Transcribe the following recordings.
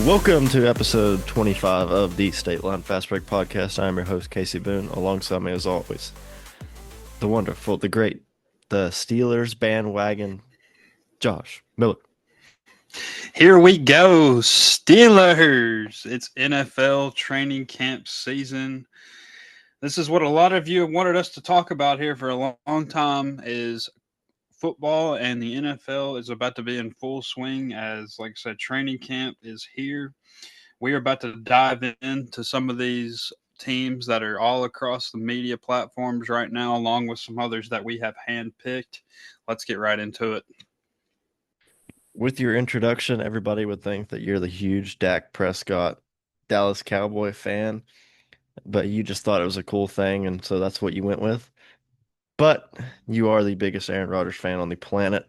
Welcome to episode 25 of the State Line Fast Break Podcast. I am your host, Kasey Boone. Alongside me, as always, the wonderful, the great, the Steelers bandwagon, Josh Miller. Here we go, Steelers. It's NFL training camp season. This is what a lot of you have wanted us to talk about here for a long time is football, and the NFL is about to be in full swing as, like I said, training camp is here. We are about to dive into some of these teams that are all across the media platforms right now, along with some others that we have handpicked. Let's get right into it. With your introduction, everybody would think that you're the huge Dak Prescott Dallas Cowboy fan, but you just thought it was a cool thing, and so that's what you went with. But you are the biggest Arron Rodgers fan on the planet.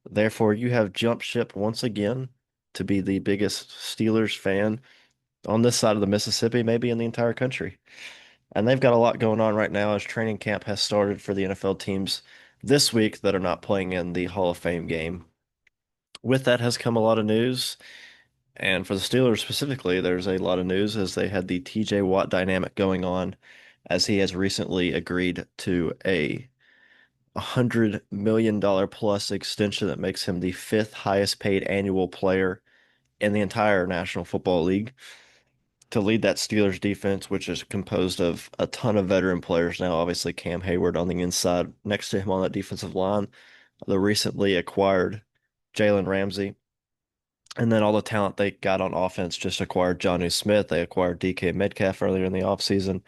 Therefore, you have jumped ship once again to be the biggest Steelers fan on this side of the Mississippi, maybe in the entire country. And they've got a lot going on right now as training camp has started for the NFL teams this week that are not playing in the Hall of Fame game. With that has come a lot of news. And for the Steelers specifically, there's a lot of news as they had the TJ Watt dynamic going on, as he has recently agreed to a $100 million plus extension that makes him the fifth highest paid annual player in the entire National Football League to lead that Steelers defense, which is composed of a ton of veteran players now. Obviously, Cam Hayward on the inside next to him on that defensive line, the recently acquired Jalen Ramsey, and then all the talent they got on offense just acquired Jonnu Smith. They acquired DK Metcalf earlier in the offseason.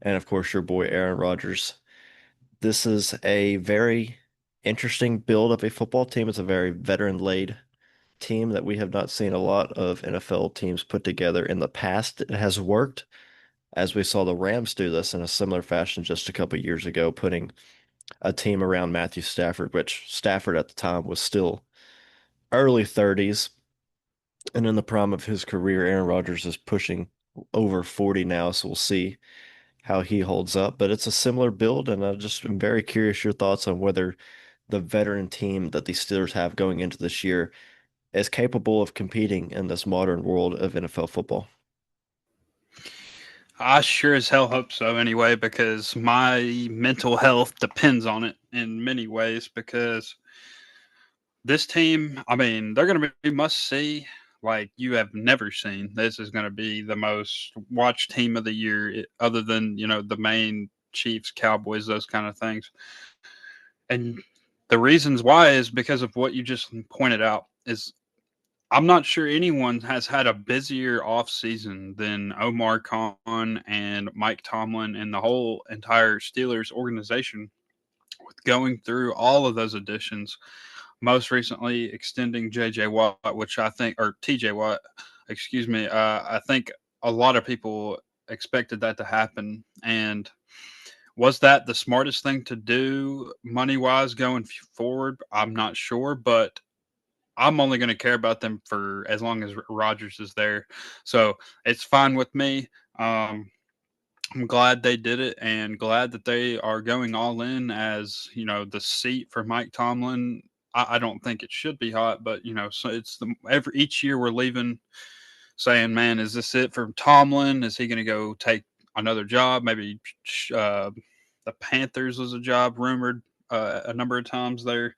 And of course, your boy Arron Rodgers. This is a very interesting build of a football team. It's a very veteran-laden team that we have not seen a lot of NFL teams put together in the past. It has worked, as we saw the Rams do this in a similar fashion just a couple years ago, putting a team around Matthew Stafford, which Stafford at the time was still early 30s. And in the prime of his career, Arron Rodgers is pushing over 40 now, so we'll see how he holds up. But it's a similar build, and I just am very curious your thoughts on whether the veteran team that the Steelers have going into this year is capable of competing in this modern world of NFL football. I sure as hell hope so anyway, because my mental health depends on it in many ways. Because this team, I mean, they're going to be must see like you have never seen. This is going to be the most watched team of the year, other than, the main Chiefs, Cowboys, those kind of things. And the reasons why is because of what you just pointed out. Is I'm not sure anyone has had a busier offseason than Omar Khan and Mike Tomlin and the whole entire Steelers organization with going through all of those additions. Most recently, extending J.J. Watt, which I think, or T.J. Watt, excuse me. I think a lot of people expected that to happen. And was that the smartest thing to do money wise going forward? I'm not sure, but I'm only going to care about them for as long as Rodgers is there. So it's fine with me. I'm glad they did it and glad that they are going all in as, the seat for Mike Tomlin. I don't think it should be hot, but, so it's each year we're leaving saying, man, is this it for Tomlin? Is he going to go take another job? Maybe the Panthers was a job rumored a number of times there.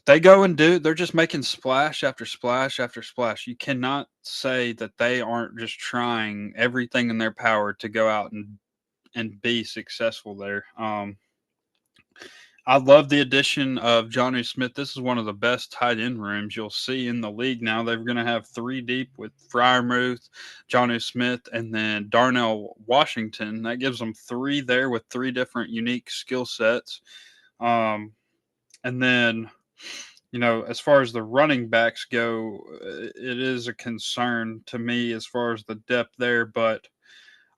They go and they're just making splash after splash after splash. You cannot say that they aren't just trying everything in their power to go out and be successful there. I love the addition of Jonnu Smith. This is one of the best tight end rooms you'll see in the league now. They're going to have three deep with Freiermuth, Jonnu Smith, and then Darnell Washington. That gives them three there with three different unique skill sets. And then, as far as the running backs go, it is a concern to me as far as the depth there, but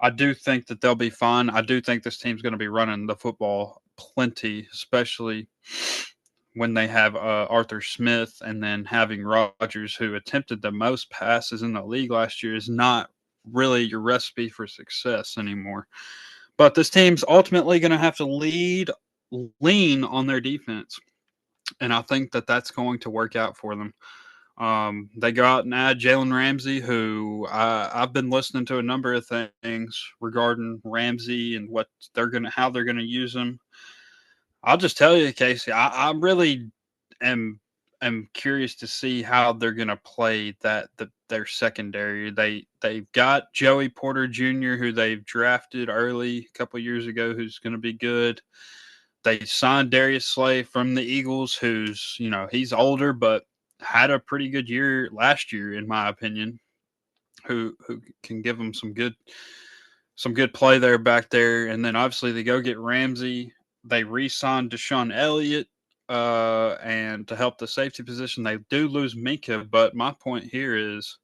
I do think that they'll be fine. I do think this team's going to be running the football plenty, especially when they have Arthur Smith, and then having Rodgers, who attempted the most passes in the league last year, is not really your recipe for success anymore. But this team's ultimately going to have to lean on their defense. And I think that that's going to work out for them. They go out and add Jalen Ramsey, who I've been listening to a number of things regarding Ramsey and how they're gonna use him. I'll just tell you, Kasey, I really am am curious to see how they're gonna play their secondary. They've got Joey Porter Jr., who they've drafted early a couple years ago, who's gonna be good. They signed Darius Slay from the Eagles, who's he's older but had a pretty good year last year, in my opinion. Who can give them some good play there back there, and then obviously they go get Ramsey. They re-signed Deshaun Elliott, and to help the safety position, they do lose Minka. But my point here is,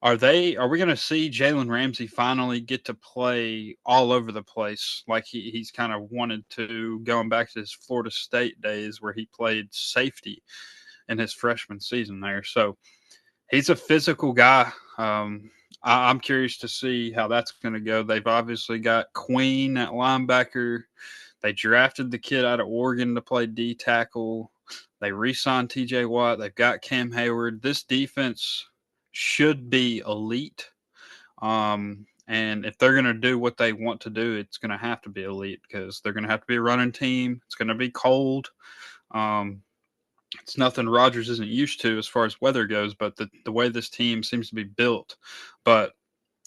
are we going to see Jalen Ramsey finally get to play all over the place like he's kind of wanted to, going back to his Florida State days where he played safety in his freshman season there? So he's a physical guy. I'm curious to see how that's going to go. They've obviously got Queen at linebacker. They drafted the kid out of Oregon to play D tackle. They re-signed T.J. Watt. They've got Cam Hayward. This defense should be elite. And if they're going to do what they want to do, it's going to have to be elite because they're going to have to be a running team. It's going to be cold. Um, it's nothing Rodgers isn't used to as far as weather goes, but the way this team seems to be built. But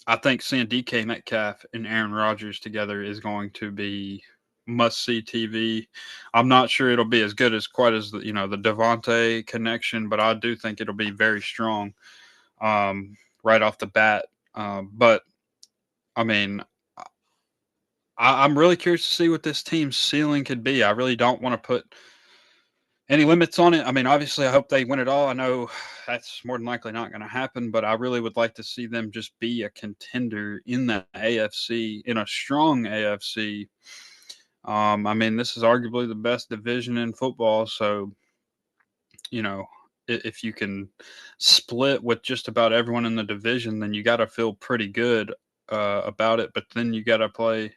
I think seeing DK Metcalf and Arron Rodgers together is going to be must see TV. I'm not sure it'll be as good as quite as the Devontae connection, but I do think it'll be very strong right off the bat. But I mean, I'm really curious to see what this team's ceiling could be. I really don't want to put any limits on it. I mean, obviously, I hope they win it all. I know that's more than likely not going to happen, but I really would like to see them just be a contender in the AFC, in a strong AFC. I mean, this is arguably the best division in football. So, you know, if you can split with just about everyone in the division, then you got to feel pretty good about it. But then you got to play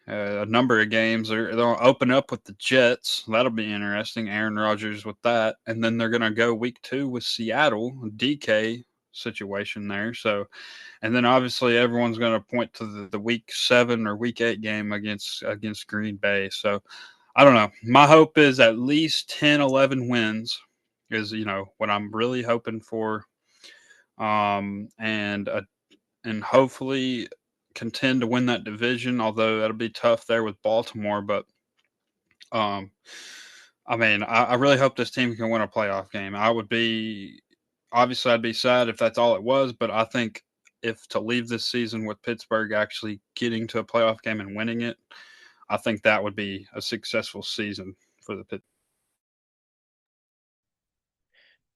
a number of games. They'll open up with the Jets. That'll be interesting. Arron Rodgers with that, and then they're going to go week 2 with Seattle. DK situation there. So, and then obviously everyone's going to point to the week 7 or week 8 game against Green Bay. So, I don't know. My hope is at least 10, 11 wins is what I'm really hoping for. And hopefully contend to win that division, although that'll be tough there with Baltimore. But um, I mean, I really hope this team can win a playoff game. I'd be sad if that's all it was, but I think if to leave this season with Pittsburgh actually getting to a playoff game and winning it, I think that would be a successful season for the Pitt.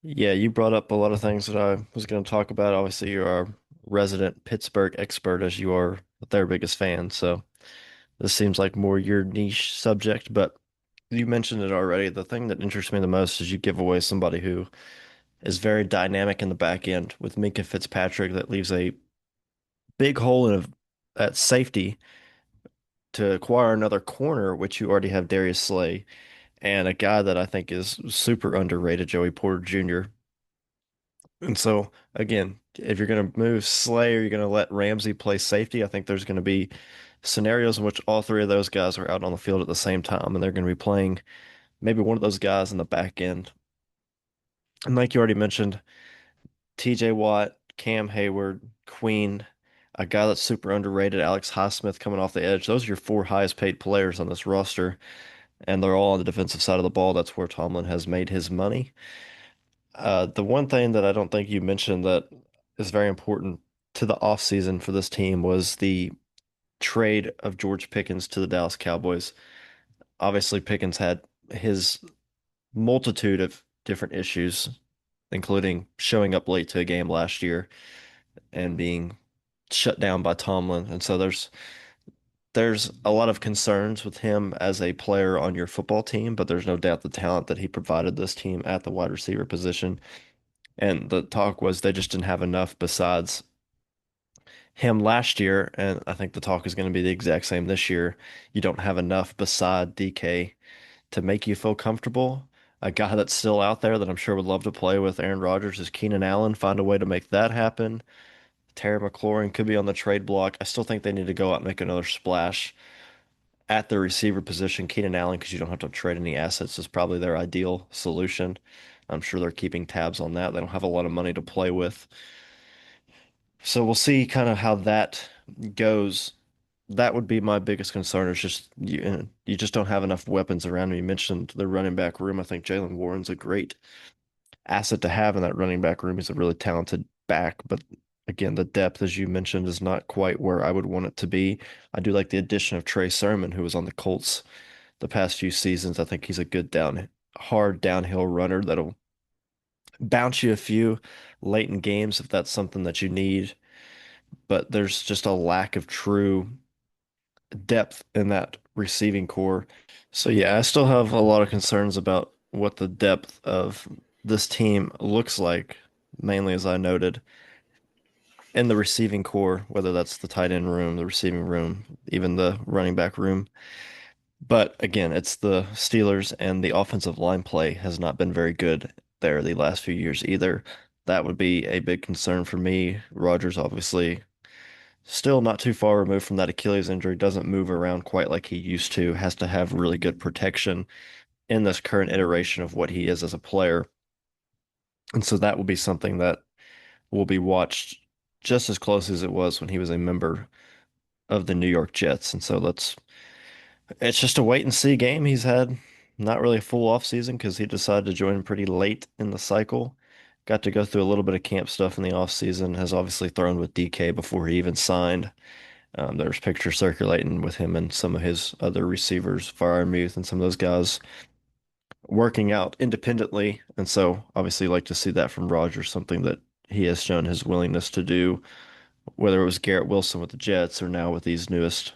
Yeah, you brought up a lot of things that I was going to talk about. Obviously, you're our resident Pittsburgh expert as you are their biggest fan. So this seems like more your niche subject, but you mentioned it already. The thing that interests me the most is you give away somebody who is very dynamic in the back end with Minka Fitzpatrick that leaves a big hole at safety to acquire another corner, which you already have Darius Slay, and a guy that I think is super underrated, Joey Porter Jr. And so, again, if you're going to move Slay or you're going to let Ramsey play safety, I think there's going to be scenarios in which all three of those guys are out on the field at the same time, and they're going to be playing maybe one of those guys in the back end. And like you already mentioned, TJ Watt, Cam Hayward, Queen, a guy that's super underrated, Alex Highsmith coming off the edge. Those are your four highest paid players on this roster, and they're all on the defensive side of the ball. That's where Tomlin has made his money. The one thing that I don't think you mentioned that is very important to the offseason for this team was the trade of George Pickens to the Dallas Cowboys. Obviously, Pickens had his multitude of different issues, including showing up late to a game last year and being shut down by Tomlin. And so there's a lot of concerns with him as a player on your football team, but there's no doubt the talent that he provided this team at the wide receiver position. And the talk was they just didn't have enough besides him last year, and I think the talk is going to be the exact same this year. You don't have enough beside DK to make you feel comfortable. A guy that's still out there that I'm sure would love to play with Aaron Rodgers is Keenan Allen. Find a way to make that happen. Terry McLaurin could be on the trade block. I still think they need to go out and make another splash at the receiver position. Keenan Allen, because you don't have to trade any assets, is probably their ideal solution. I'm sure they're keeping tabs on that. They don't have a lot of money to play with. So we'll see kind of how that goes. That would be my biggest concern is just you just don't have enough weapons around him. You mentioned the running back room. I think Jalen Warren's a great asset to have in that running back room. He's a really talented back, but again, the depth, as you mentioned, is not quite where I would want it to be. I do like the addition of Trey Sermon, who was on the Colts the past few seasons. I think he's a good hard downhill runner that'll bounce you a few late in games if that's something that you need. But there's just a lack of true depth in that receiving core. So yeah, I still have a lot of concerns about what the depth of this team looks like, mainly as I noted, in the receiving core, whether that's the tight end room, the receiving room, even the running back room. But again, it's the Steelers and the offensive line play has not been very good there the last few years either. That would be a big concern for me. Rodgers obviously still not too far removed from that Achilles injury, doesn't move around quite like he used to, has to have really good protection in this current iteration of what he is as a player. And so that will be something that will be watched just as close as it was when he was a member of the New York Jets. And so it's just a wait and see game. He's had not really a full off season because he decided to join pretty late in the cycle. Got to go through a little bit of camp stuff in the off season, has obviously thrown with DK before he even signed. There's pictures circulating with him and some of his other receivers, Freiermuth and some of those guys working out independently. And so obviously like to see that from Rodgers, something that he has shown his willingness to do, whether it was Garrett Wilson with the Jets or now with these newest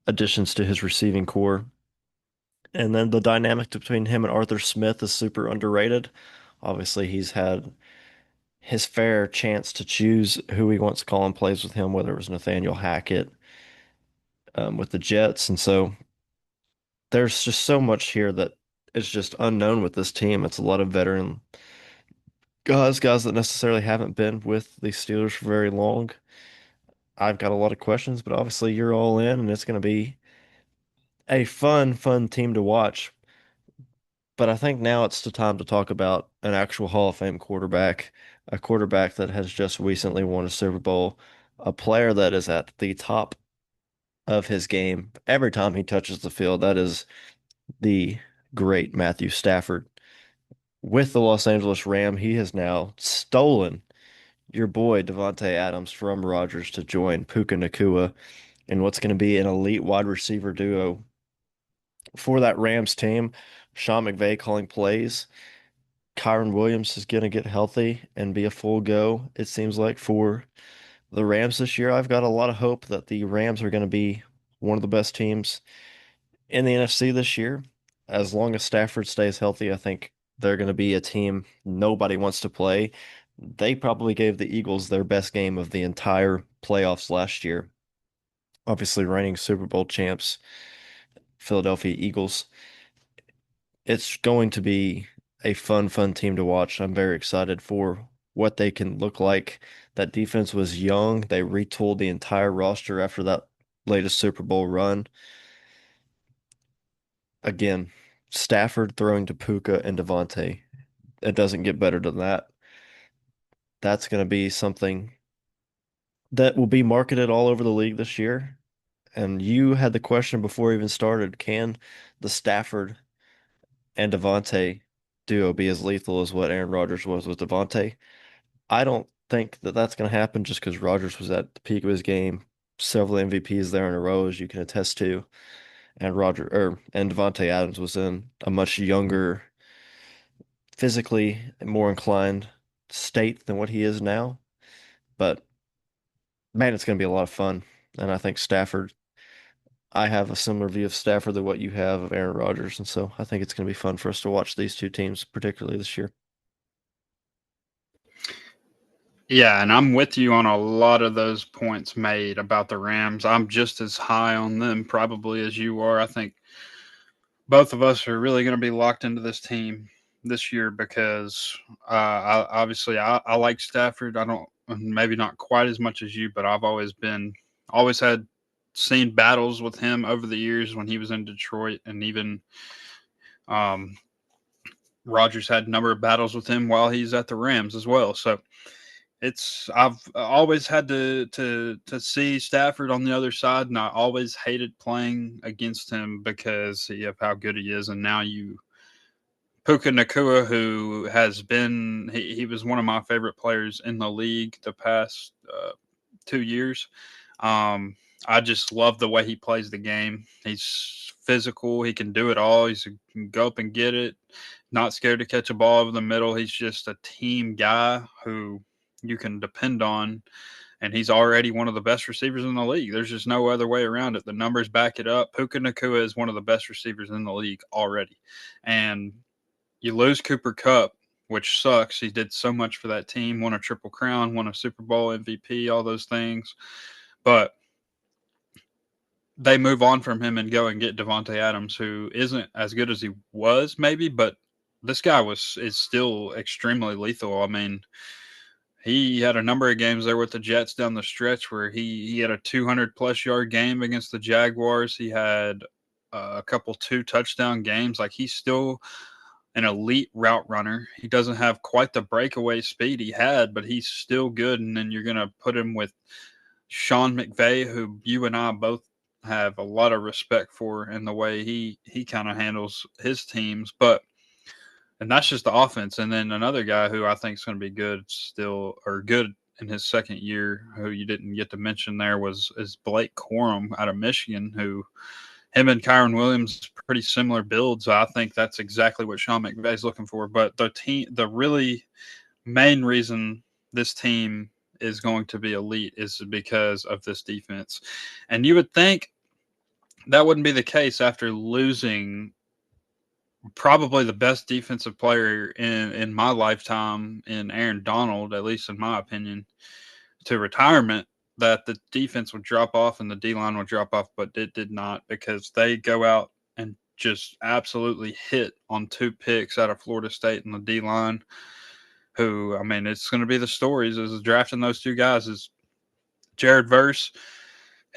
additions to his receiving core. And then the dynamic between him and Arthur Smith is super underrated. Obviously, he's had his fair chance to choose who he wants calling plays with him, whether it was Nathaniel Hackett with the Jets. And so there's just so much here that is just unknown with this team. It's a lot of veteran guys that necessarily haven't been with the Steelers for very long. I've got a lot of questions, but obviously you're all in, and it's going to be a fun team to watch. But I think now it's the time to talk about an actual Hall of Fame quarterback, a quarterback that has just recently won a Super Bowl, a player that is at the top of his game every time he touches the field. That is the great Matthew Stafford. With the Los Angeles Ram, he has now stolen your boy Devontae Adams from Rodgers to join Puka Nacua in what's going to be an elite wide receiver duo for that Rams team. Sean McVay calling plays. Kyron Williams is going to get healthy and be a full go, it seems like, for the Rams this year. I've got a lot of hope that the Rams are going to be one of the best teams in the NFC this year. As long as Stafford stays healthy, I think they're going to be a team nobody wants to play. They probably gave the Eagles their best game of the entire playoffs last year. Obviously, reigning Super Bowl champs, Philadelphia Eagles. It's going to be a fun team to watch. I'm very excited for what they can look like. That defense was young. They retooled the entire roster after that latest Super Bowl run. Again, Stafford throwing to Puka and Devontae. It doesn't get better than that. That's going to be something that will be marketed all over the league this year. And you had the question before we even started, can the Stafford and Devontae duo be as lethal as what Aaron Rodgers was with Devontae? I don't think that that's going to happen just because Rodgers was at the peak of his game, several MVPs there in a row, as you can attest to, and Devontae Adams was in a much younger, physically more inclined state than what he is now. But man, it's going to be a lot of fun, and I think Stafford. I have a similar view of Stafford than what you have of Aaron Rodgers, and so I think it's going to be fun for us to watch these two teams, particularly this year. Yeah, and I'm with you on a lot of those points made about the Rams. I'm just as high on them probably as you are. I think both of us are really going to be locked into this team this year because I like Stafford. I don't maybe not quite as much as you, but I've always had seen battles with him over the years when he was in Detroit, and even um, Rodgers had a number of battles with him while he's at the Rams as well. So I've always had to see Stafford on the other side, and I always hated playing against him because of how good he is. And now you Puka Nakua, who has been he was one of my favorite players in the league the past 2 years. Um, I just love the way he plays the game. He's physical. He can do it all. He can go up and get it. Not scared to catch a ball over the middle. He's just a team guy who you can depend on. And he's already one of the best receivers in the league. There's just no other way around it. The numbers back it up. Puka Nakua is one of the best receivers in the league already. And you lose Cooper Cup, which sucks. He did so much for that team, won a Triple Crown, won a Super Bowl MVP, all those things. But they move on from him and go and get Devontae Adams, who isn't as good as he was, maybe, but this guy is still extremely lethal. I mean, he had a number of games there with the Jets down the stretch where he had a 200+ yard game against the Jaguars. He had a couple 2 touchdown games. Like he's still an elite route runner. He doesn't have quite the breakaway speed he had, but he's still good. And then you're gonna put him with Sean McVay, who you and I both have a lot of respect for in the way he kind of handles his teams. But and that's just the offense. And then another guy who I think is going to be good still, or good in his second year, who you didn't get to mention there is Blake Corum out of Michigan, who him and Kyron Williams pretty similar builds. So I think that's exactly what Sean McVay's looking for. But the really main reason this team is going to be elite is because of this defense. And you would think that wouldn't be the case after losing probably the best defensive player in my lifetime in Aaron Donald, at least in my opinion, to retirement, that the defense would drop off and the D line would drop off, but it did not because they go out and just absolutely hit on 2 picks out of Florida State in the D line. Who, I mean, it's going to be the stories is drafting those two guys is Jared Verse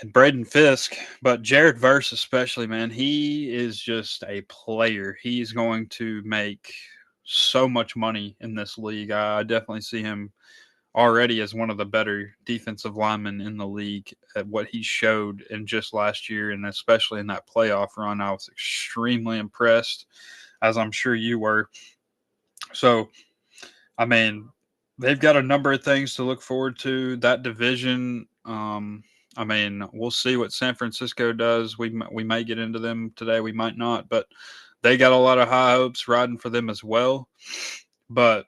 and Braden Fisk. But Jared Verse, especially, man, he is just a player. He's going to make so much money in this league. I definitely see him already as one of the better defensive linemen in the league at what he showed in just last year, and especially in that playoff run. I was extremely impressed, as I'm sure you were. So, I mean, they've got a number of things to look forward to. That division, I mean, we'll see what San Francisco does. We may get into them today, we might not, but they got a lot of high hopes riding for them as well. But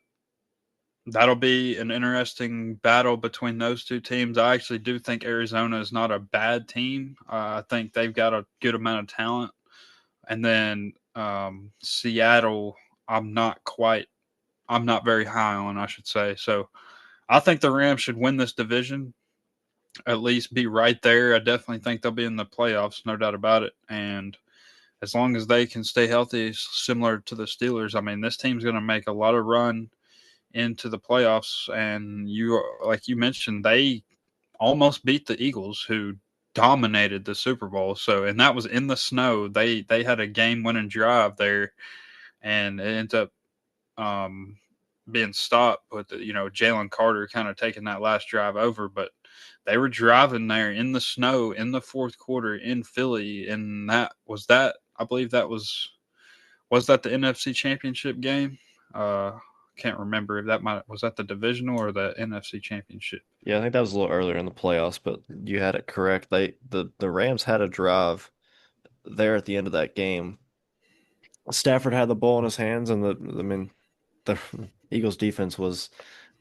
that'll be an interesting battle between those two teams. I actually do think Arizona is not a bad team. I think they've got a good amount of talent. And then Seattle, I'm not quite, I'm not very high on, I should say. So I think the Rams should win this division, at least be right there. I definitely think they'll be in the playoffs, no doubt about it. And as long as they can stay healthy, similar to the Steelers, I mean, this team's going to make a lot of run into the playoffs. And you, like you mentioned, they almost beat the Eagles, who dominated the Super Bowl. So, and that was in the snow. They had a game winning drive there, and it ended up um, being stopped with Jalen Carter kind of taking that last drive over. But they were driving there in the snow in the fourth quarter in Philly, and that I believe that was that the NFC Championship game. Can't remember if was that the divisional or the NFC Championship. Yeah, I think that was a little earlier in the playoffs, but you had it correct. The Rams had a drive there at the end of that game. Stafford had the ball in his hands, and I mean the Eagles defense was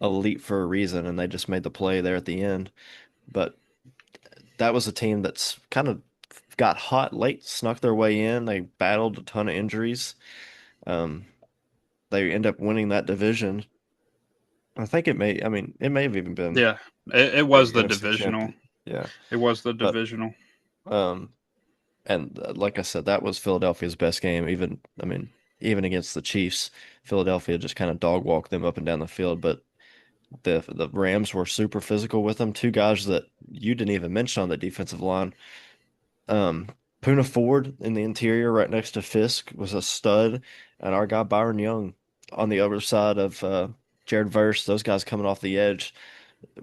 elite for a reason, and they just made the play there at the end. But that was a team that's kind of got hot late, snuck their way in. They battled a ton of injuries. Um, they end up winning that division. I think I mean, it may have even been Yeah, it the was the NFC divisional. champion. Yeah, It was the but divisional. um, And like I said, that was Philadelphia's best game. Even against the Chiefs, Philadelphia just kind of dog walked them up and down the field. But the Rams were super physical with them. Two guys that you didn't even mention on the defensive line. Um, Puna Ford in the interior, right next to Fisk, was a stud, and our guy Byron Young on the other side of Jared Verse. Those guys coming off the edge.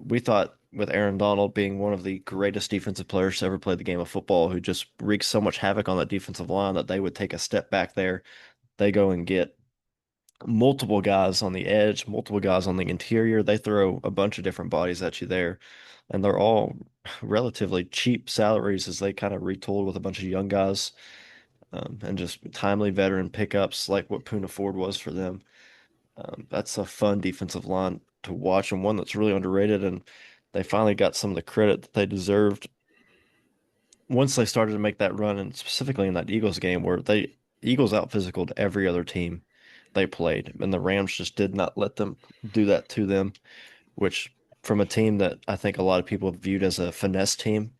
We thought with Aaron Donald being one of the greatest defensive players to ever play the game of football, who just wreaks so much havoc on that defensive line that they would take a step back there. They go and get multiple guys on the edge, multiple guys on the interior. They throw a bunch of different bodies at you there, and they're all relatively cheap salaries as they kind of retooled with a bunch of young guys and just timely veteran pickups like what Puna Ford was for them. That's a fun defensive line to watch and one that's really underrated, and they finally got some of the credit that they deserved once they started to make that run, and specifically in that Eagles game where they Eagles out physicaled every other team they played, and the Rams just did not let them do that to them, which from a team that I think a lot of people viewed as a finesse team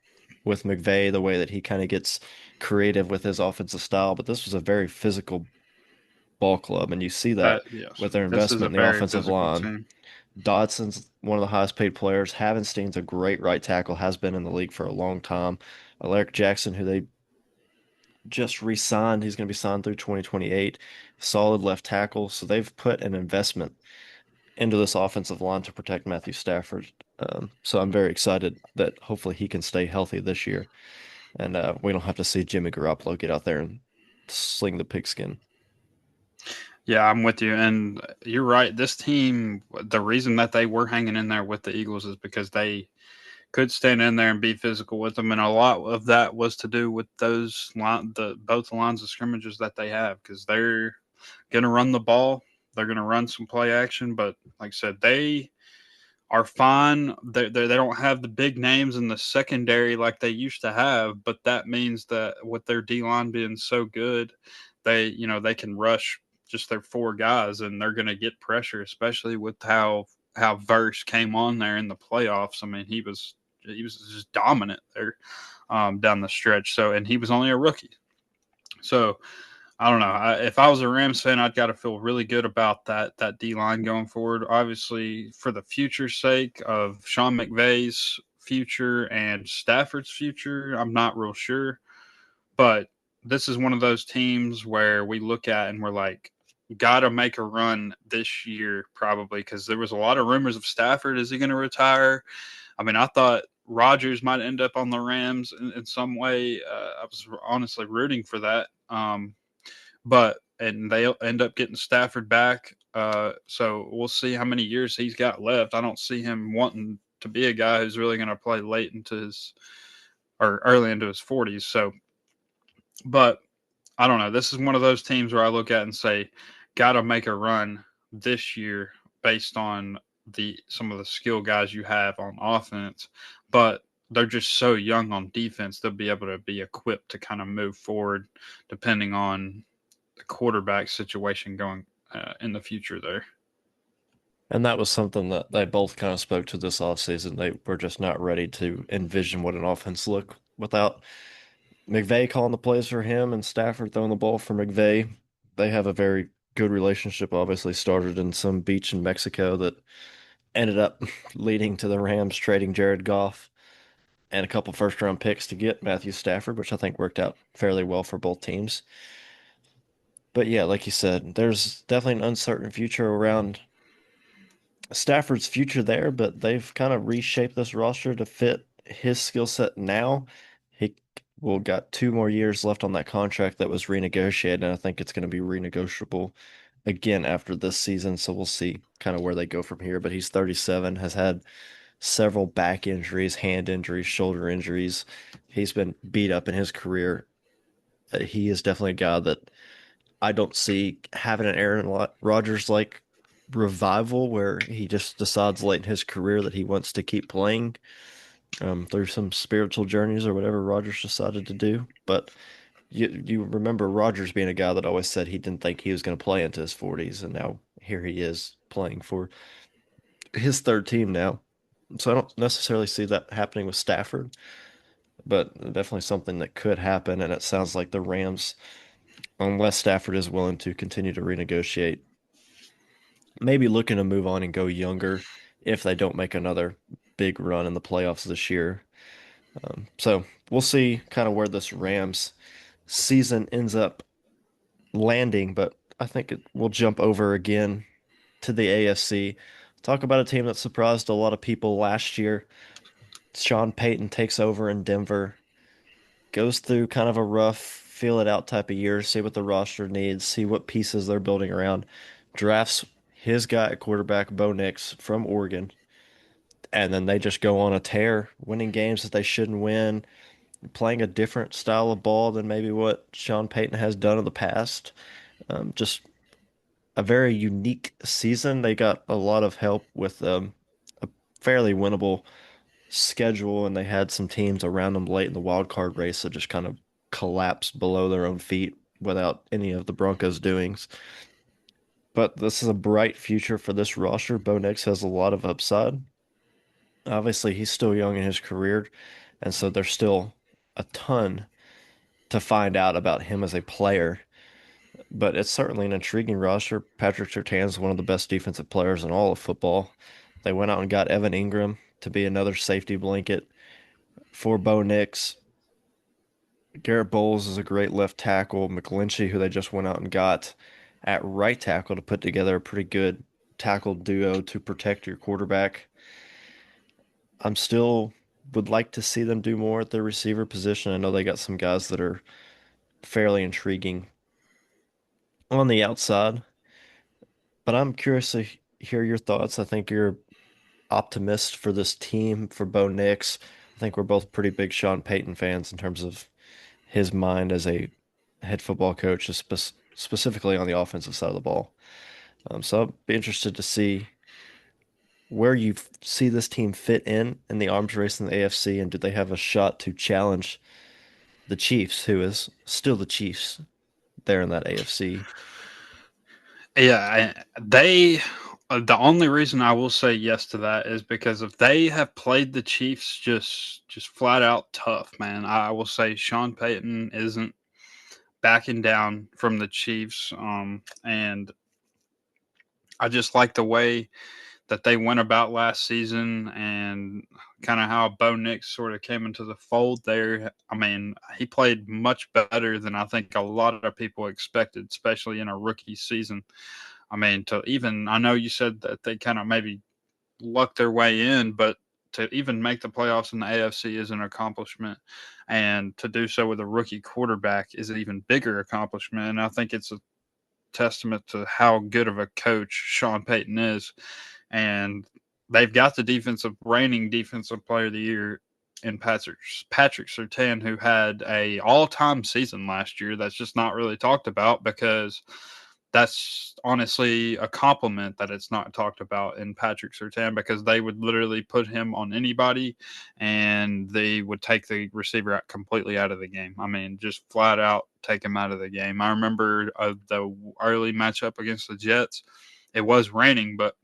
with McVay, the way that he kind of gets creative with his offensive style, but this was a very physical ball club, and you see that That yes, with their this is a investment in the very offensive physical line. team. Dodson's one of the highest paid players. Havenstein's a great right tackle, has been in the league for a long time. Alaric Jackson, who they just re-signed, he's going to be signed through 2028. Solid left tackle. So they've put an investment into this offensive line to protect Matthew Stafford. So I'm very excited that hopefully he can stay healthy this year, and we don't have to see Jimmy Garoppolo get out there and sling the pigskin. Yeah, I'm with you, and you're right. This team, the reason that they were hanging in there with the Eagles is because they could stand in there and be physical with them, and a lot of that was to do with the both lines of scrimmages that they have, because they're going to run the ball, they're going to run some play action, but like I said, they are fine. They don't have the big names in the secondary like they used to have, but that means that with their D line being so good, they can rush just their four guys, and they're going to get pressure, especially with how Verse came on there in the playoffs. I mean, he was just dominant there down the stretch. So, and he was only a rookie. So I don't know. If I was a Rams fan, I'd got to feel really good about that D line going forward. Obviously, for the future's sake of Sean McVay's future and Stafford's future, I'm not real sure. But this is one of those teams where we look at and we're like, got to make a run this year probably, because there was a lot of rumors of Stafford. Is he going to retire? I mean, I thought Rodgers might end up on the Rams in some way. I was honestly rooting for that. But and they end up getting Stafford back. So we'll see how many years he's got left. I don't see him wanting to be a guy who's really going to play late into his or early into his 40s. So, but I don't know. This is one of those teams where I look at and say, got to make a run this year based on the some of the skill guys you have on offense, but they're just so young on defense. They'll be able to be equipped to kind of move forward depending on the quarterback situation going in the future there. And that was something that they both kind of spoke to this offseason. They were just not ready to envision what an offense looked without McVay calling the plays for him and Stafford throwing the ball for McVay. They have a very good relationship, obviously started in some beach in Mexico that ended up leading to the Rams trading Jared Goff and a couple first round picks to get Matthew Stafford, which I think worked out fairly well for both teams. But yeah, like you said, there's definitely an uncertain future around Stafford's future there, but they've kind of reshaped this roster to fit his skill set now. He will got 2 more years left on that contract that was renegotiated, and I think it's going to be renegotiable again after this season. So we'll see kind of where they go from here. But he's 37, has had several back injuries, hand injuries, shoulder injuries. He's been beat up in his career. He is definitely a guy that I don't see having an Aaron Rodgers like revival where he just decides late in his career that he wants to keep playing through some spiritual journeys or whatever Rodgers decided to do. But you remember Rodgers being a guy that always said he didn't think he was going to play into his 40s, and now here he is playing for his third team now. So I don't necessarily see that happening with Stafford, but definitely something that could happen. And it sounds like the Rams, unless Stafford is willing to continue to renegotiate, maybe looking to move on and go younger if they don't make another big run in the playoffs this year. So we'll see kind of where this Rams season ends up landing, but I think we'll jump over again to the AFC. Talk about a team that surprised a lot of people last year. Sean Payton takes over in Denver, goes through kind of a rough, feel it out type of year, see what the roster needs, see what pieces they're building around, drafts his guy at quarterback, Bo Nix from Oregon, and then they just go on a tear, winning games that they shouldn't win, playing a different style of ball than maybe what Sean Payton has done in the past. Just a very unique season. They got a lot of help with a fairly winnable schedule, and they had some teams around them late in the wild card race that just kind of collapsed below their own feet without any of the Broncos' doings. But this is a bright future for this roster. Bo Nix has a lot of upside. Obviously, he's still young in his career, and so there's still a ton to find out about him as a player. But it's certainly an intriguing roster. Patrick Surtain is one of the best defensive players in all of football. They went out and got Evan Ingram to be another safety blanket for Bo Nix. Garrett Bowles is a great left tackle. McGlinchey, who they just went out and got at right tackle to put together a pretty good tackle duo to protect your quarterback. I'm still would like to see them do more at their receiver position. I know they got some guys that are fairly intriguing on the outside, but I'm curious to hear your thoughts. I think you're optimist for this team for Bo Nix. I think we're both pretty big Sean Payton fans in terms of his mind as a head football coach, specifically on the offensive side of the ball. So I'll be interested to see where you see this team fit in the arms race in the AFC, and do they have a shot to challenge the Chiefs, who is still the Chiefs there in that AFC? Yeah, they. The only reason I will say yes to that is because if they have played the Chiefs just flat out tough, man, I will say Sean Payton isn't backing down from the Chiefs. And I just like the way that they went about last season and kind of how Bo Nix sort of came into the fold there. I mean, he played much better than I think a lot of people expected, especially in a rookie season. I mean, to even, I know you said that they kind of maybe lucked their way in, but to even make the playoffs in the AFC is an accomplishment. And to do so with a rookie quarterback is an even bigger accomplishment. And I think it's a testament to how good of a coach Sean Payton is. And they've got the reigning defensive player of the year in Patrick Surtain, who had a all time season last year. That's just not really talked about because that's honestly a compliment that it's not talked about in Patrick Surtain, because they would literally put him on anybody and they would take the receiver out completely out of the game. I mean, just flat out take him out of the game. I remember the early matchup against the Jets. It was raining, but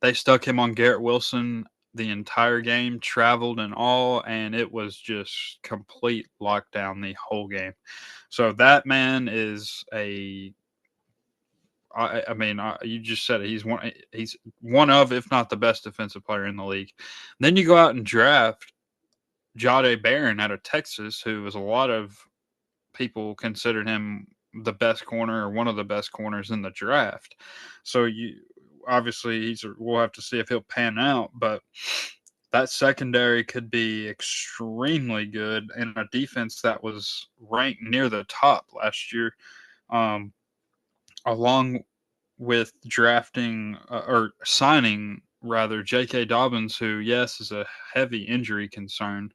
they stuck him on Garrett Wilson the entire game, traveled and all, and it was just complete lockdown the whole game. So that man is a I mean, you just said it. He's one of, if not the best defensive player in the league. Then you go out and draft Jahdae Barron out of Texas, who was a lot of people considered him the best corner or one of the best corners in the draft. So you obviously we'll have to see if he'll pan out, but that secondary could be extremely good in a defense that was ranked near the top last year. Um, Along with drafting or signing rather J.K. Dobbins, who yes is a heavy injury concern,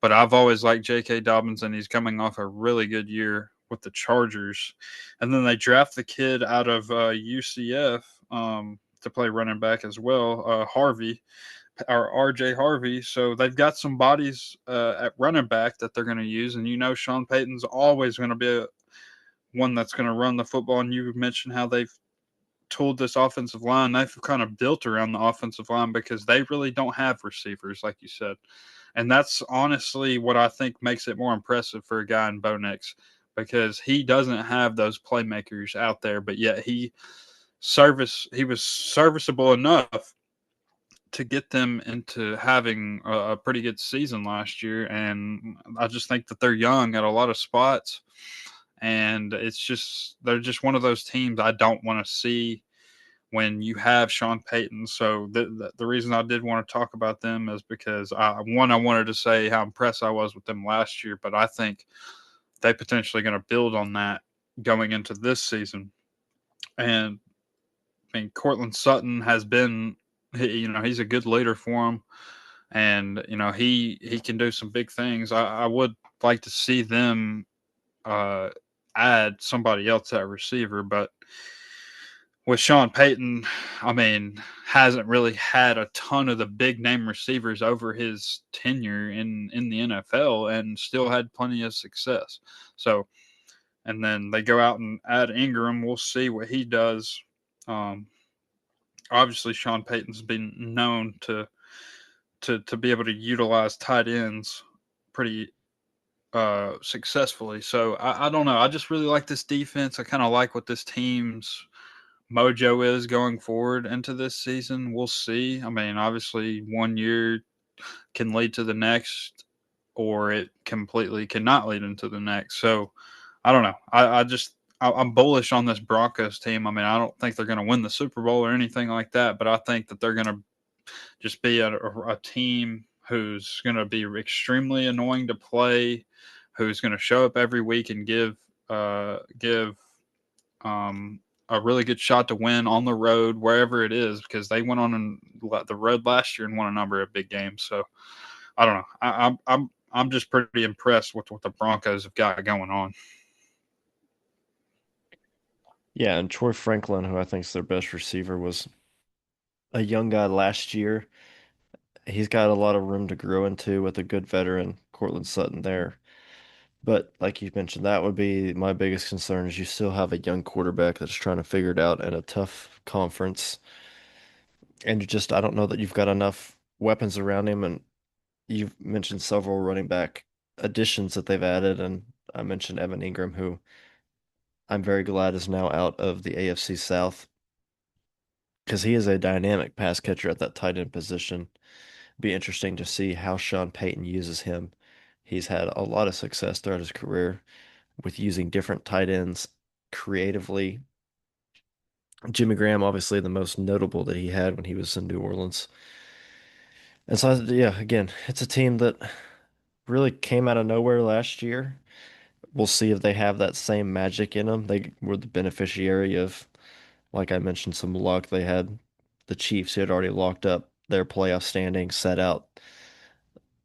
but I've always liked J.K. Dobbins, and he's coming off a really good year with the Chargers. And then they draft the kid out of UCF to play running back as well, Harvey or RJ Harvey. So they've got some bodies at running back that they're going to use, and you know Sean Payton's always going to be one that's going to run the football. And you mentioned how they've tooled this offensive line. They've kind of built around the offensive line because they really don't have receivers, like you said. And that's honestly what I think makes it more impressive for a guy in Bo Nix, because he doesn't have those playmakers out there, but yet he was serviceable enough to get them into having a pretty good season last year. And I just think that they're young at a lot of spots, and it's just they're just one of those teams I don't want to see when you have Sean Payton. So the reason I did want to talk about them is because I wanted to say how impressed I was with them last year, but I think they potentially going to build on that going into this season. And I mean, Cortland Sutton has been, he's a good leader for him, and he can do some big things. I would like to see them uh, add somebody else at receiver, but with Sean Payton, I mean, hasn't really had a ton of the big name receivers over his tenure in the NFL, and still had plenty of success. So, and then they go out and add Ingram. We'll see what he does. Um, Obviously, Sean Payton's been known to be able to utilize tight ends pretty successfully. So I don't know. I just really like this defense. I kind of like what this team's mojo is going forward into this season. We'll see. I mean, obviously, one year can lead to the next, or it completely cannot lead into the next. So I don't know. I'm bullish on this Broncos team. I mean, I don't think they're going to win the Super Bowl or anything like that, but I think that they're going to just be a team who's going to be extremely annoying to play, who's going to show up every week and give um, a really good shot to win on the road wherever it is, because they went on the road last year and won a number of big games. So I don't know. I'm just pretty impressed with what the Broncos have got going on. Yeah, and Troy Franklin, who I think is their best receiver, was a young guy last year. He's got a lot of room to grow into with a good veteran, Cortland Sutton there. But like you mentioned, that would be my biggest concern is you still have a young quarterback that's trying to figure it out in a tough conference. And I don't know that you've got enough weapons around him. And you've mentioned several running back additions that they've added. And I mentioned Evan Ingram, who I'm very glad is now out of the AFC South because he is a dynamic pass catcher at that tight end position. Be interesting to see how Sean Payton uses him. He's had a lot of success throughout his career with using different tight ends creatively. Jimmy Graham, obviously, the most notable that he had when he was in New Orleans. And so, yeah, again, it's a team that really came out of nowhere last year. We'll see if they have that same magic in them. They were the beneficiary of, like I mentioned, some luck. They had the Chiefs who had already locked up their playoff standing, set out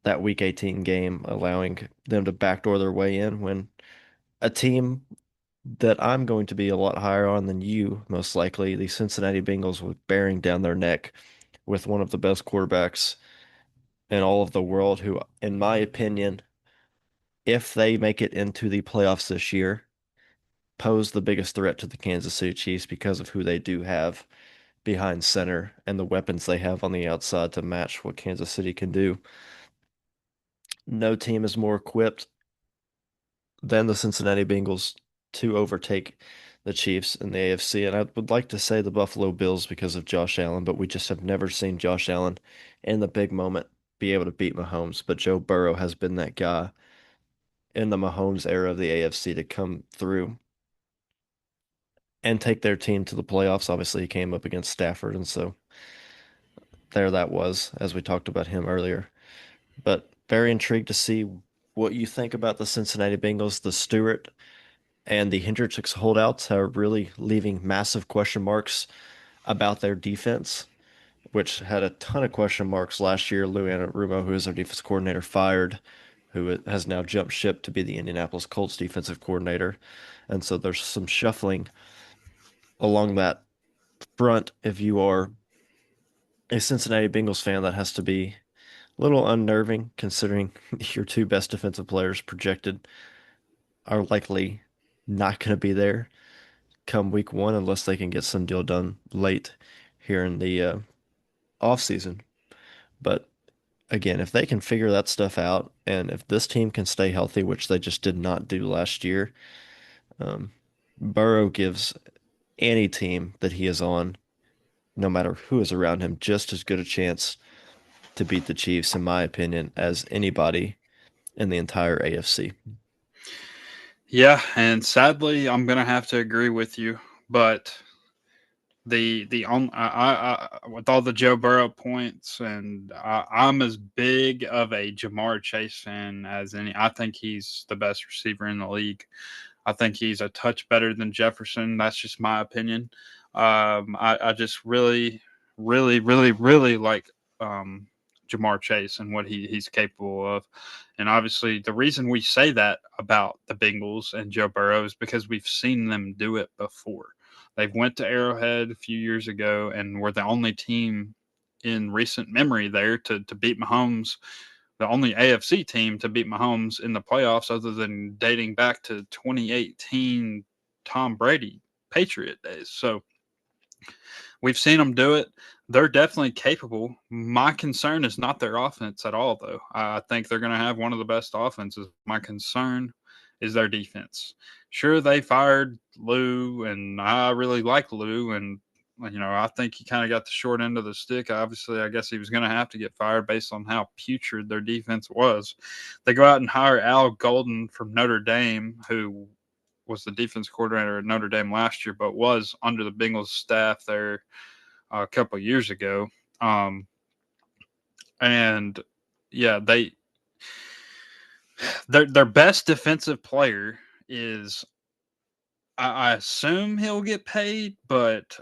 that Week 18 game, allowing them to backdoor their way in when a team that I'm going to be a lot higher on than you, most likely, the Cincinnati Bengals, were bearing down their neck with one of the best quarterbacks in all of the world, who, in my opinion, if they make it into the playoffs this year, pose the biggest threat to the Kansas City Chiefs because of who they do have behind center and the weapons they have on the outside to match what Kansas City can do. No team is more equipped than the Cincinnati Bengals to overtake the Chiefs in the AFC. And I would like to say the Buffalo Bills because of Josh Allen, but we just have never seen Josh Allen in the big moment be able to beat Mahomes. But Joe Burrow has been that guy in the Mahomes era of the AFC to come through and take their team to the playoffs. Obviously, he came up against Stafford, and so there that was, as we talked about him earlier. But very intrigued to see what you think about the Cincinnati Bengals. The Stewart and the Hendricks holdouts are really leaving massive question marks about their defense, which had a ton of question marks last year. Lou Anarumo, who is their defense coordinator, fired, who has now jumped ship to be the Indianapolis Colts defensive coordinator. And so there's some shuffling along that front if you are a Cincinnati Bengals fan. That has to be a little unnerving considering your two best defensive players projected are likely not going to be there come week one unless they can get some deal done late here in the off season. But again, if they can figure that stuff out, and if this team can stay healthy, which they just did not do last year, um, Burrow gives any team that he is on, no matter who is around him, just as good a chance to beat the Chiefs, in my opinion, as anybody in the entire AFC. Yeah, and sadly, I'm gonna have to agree with you. But the on with all the Joe Burrow points, and I'm as big of a Jamar Chase fan as any. I think he's the best receiver in the league. I think he's a touch better than Jefferson. That's just my opinion. I just really like Jamar Chase and what he's capable of. And obviously, the reason we say that about the Bengals and Joe Burrow is because we've seen them do it before. They went to Arrowhead a few years ago and were the only team in recent memory there to beat Mahomes, the only AFC team to beat Mahomes in the playoffs, other than dating back to 2018 Tom Brady Patriot days. So we've seen them do it. They're definitely capable. My concern is not their offense at all, though. I think they're going to have one of the best offenses. My concern is their defense. Sure, they fired Lou, and I really like Lou, and I think he kind of got the short end of the stick. Obviously, I guess he was going to have to get fired based on how putrid their defense was. They go out and hire Al Golden from Notre Dame, who was the defense coordinator at Notre Dame last year, but was under the Bengals staff there a couple of years ago. Um, and yeah, their best defensive player is. I assume he'll get paid, but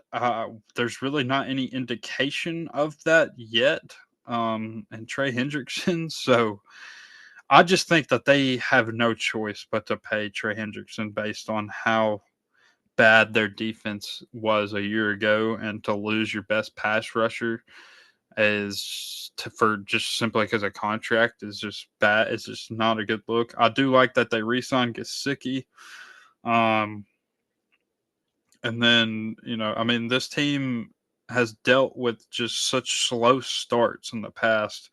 there's really not any indication of that yet. And Trey Hendrickson, so I just think that they have no choice but to pay Trey Hendrickson based on how bad their defense was a year ago, and to lose your best pass rusher for just simply because of contract is just bad. It's just not a good look. I do like that they re-signed Gesicki. Um, and then I mean, this team has dealt with just such slow starts in the past.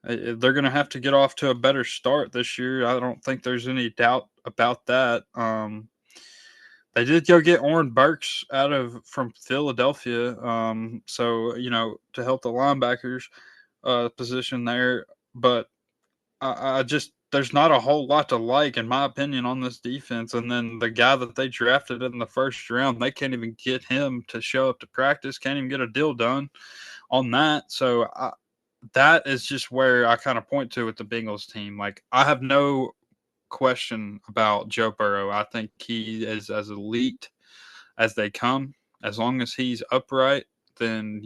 They're going to have to get off to a better start this year. I don't think there's any doubt about that. They did go get Oren Burks from Philadelphia, so to help the linebackers position there. But I just there's not a whole lot to like, in my opinion, on this defense. And then the guy that they drafted in the first round, they can't even get him to show up to practice. Can't even get a deal done on that. So that is just where I kind of point to with the Bengals team. Like, I have no question about Joe Burrow. I think he is as elite as they come. As long as he's upright, then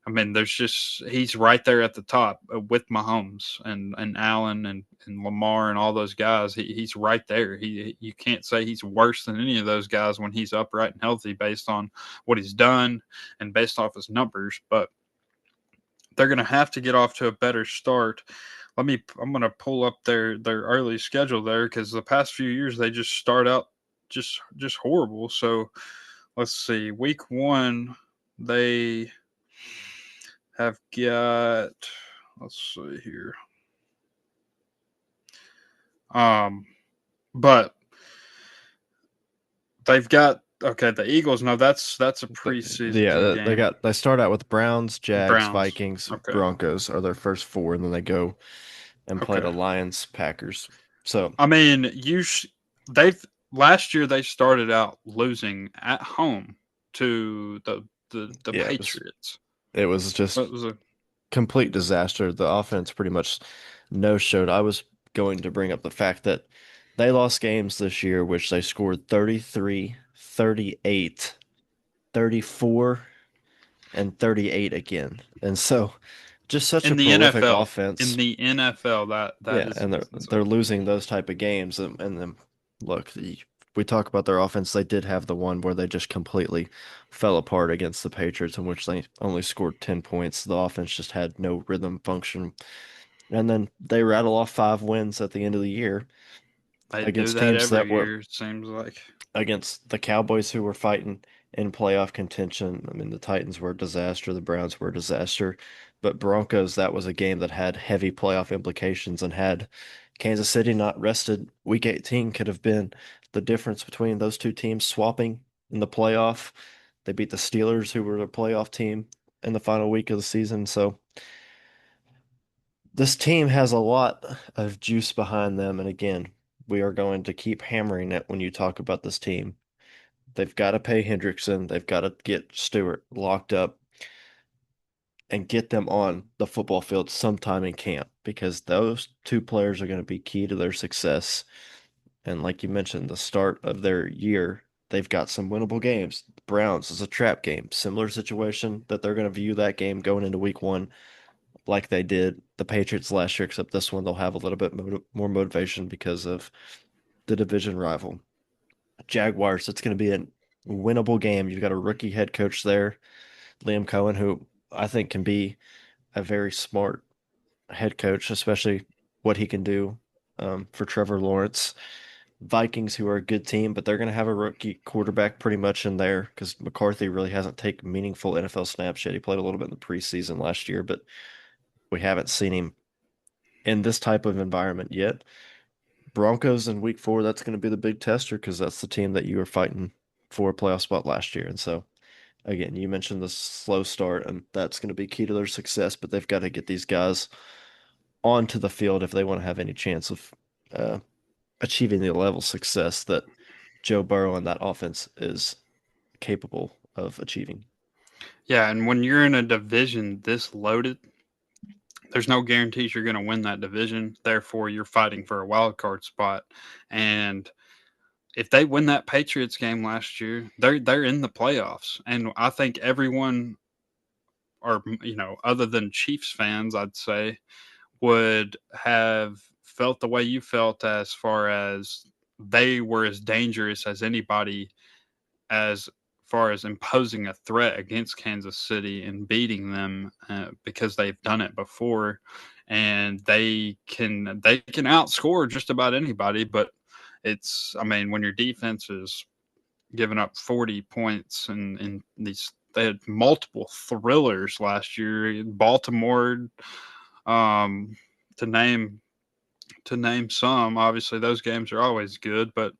I mean, he's right there at the top with Mahomes and Allen and Lamar and all those guys. He's right there. You can't say he's worse than any of those guys when he's upright and healthy based on what he's done and based off his numbers. But they're going to have to get off to a better start. I'm going to pull up their early schedule there, because the past few years they just start out just horrible. So let's see. Week 1 they have got, let's see here. Um, but they've got, okay, the Eagles. No, that's a preseason Yeah, game. they start out with Browns, Jags, Browns. Vikings, Okay. Broncos are their first four, and then they go and play Okay. the Lions, Packers. So I mean, they've last year they started out losing at home to the yeah, Patriots. it was just That was a complete disaster. The offense pretty much no showed. I was going to bring up the fact that they lost games this year, which they scored 33, 38, 34, and 38 again. And so just such a in the prolific NFL. In offense. the NFL, that Yeah, is and they're insane. losing those type of games. And then look, we talk about their offense. They did have the one where they just completely fell apart against the Patriots, in which they only scored 10 points. The offense just had no rhythm function. And then they rattle off 5 wins at the end of the year They do against that teams that every were year, it seems like. against the Cowboys, who were fighting in playoff contention. I mean, the Titans were a disaster. The Browns were a disaster. But Broncos, that was a game that had heavy playoff implications, and had Kansas City not rested, week 18 could have been the difference between those two teams swapping in the playoff. They beat the Steelers, who were a playoff team, in the final week of the season. So this team has a lot of juice behind them. And again, we are going to keep hammering it when you talk about this team. They've got to pay Hendrickson. They've got to get Stewart locked up and get them on the football field sometime in camp, because those two players are going to be key to their success. And like you mentioned, the start of their year, they've got some winnable games. The Browns is a trap game, similar situation that they're going to view that game going into week one like they did the Patriots last year, except this one they'll have a little bit more motivation because of the division rival. Jaguars, it's going to be a winnable game. You've got a rookie head coach there, Liam Cohen, who I think can be a very smart head coach, especially what he can do for Trevor Lawrence. Vikings, who are a good team, but they're going to have a rookie quarterback pretty much in there because McCarthy really hasn't taken meaningful NFL snaps yet. He played a little bit in the preseason last year, but we haven't seen him in this type of environment yet. Broncos in week 4, that's going to be the big tester because that's the team that you were fighting for a playoff spot last year. And so, again, you mentioned the slow start, and that's going to be key to their success, but they've got to get these guys onto the field if they want to have any chance of uh, achieving the level of success that Joe Burrow and that offense is capable of achieving. Yeah, and when you're in a division this loaded, there's no guarantees you're going to win that division. Therefore, you're fighting for a wild card spot. And if they win that Patriots game last year, they're in the playoffs. And I think everyone, or other than Chiefs fans, I'd say, would have felt the way you felt as far as they were as dangerous as anybody as far as imposing a threat against Kansas City and beating them because they've done it before, and they can outscore just about anybody. But it's, I mean, when your defense is giving up 40 points, and these, they had multiple thrillers last year. Baltimore, um, to name some. Obviously, those games are always good, but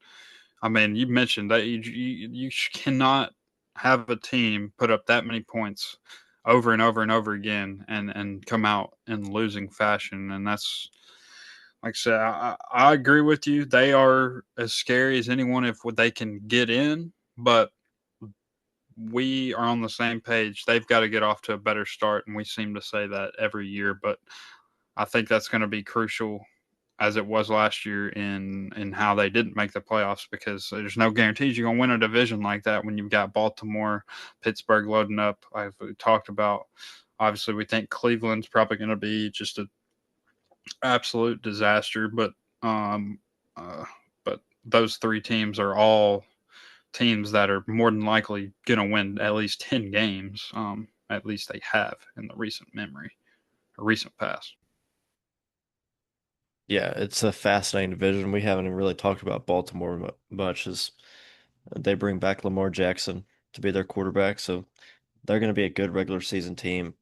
I mean, you mentioned that you cannot have a team put up that many points over and over and over again and come out in losing fashion. And that's, like I said, I agree with you. They are as scary as anyone if they can get in, but we are on the same page. They've got to get off to a better start, and we seem to say that every year. But I think that's going to be crucial, as it was last year, in how they didn't make the playoffs, because there's no guarantees you're going to win a division like that when you've got Baltimore, Pittsburgh loading up. I've talked about, obviously we think Cleveland's probably going to be just an absolute disaster, um uh, but those three teams are all teams that are more than likely going to win at least 10 games. At least they have in the recent memory, or recent past. Yeah, it's a fascinating division. We haven't even really talked about Baltimore much as they bring back Lamar Jackson to be their quarterback. So they're going to be a good regular season team.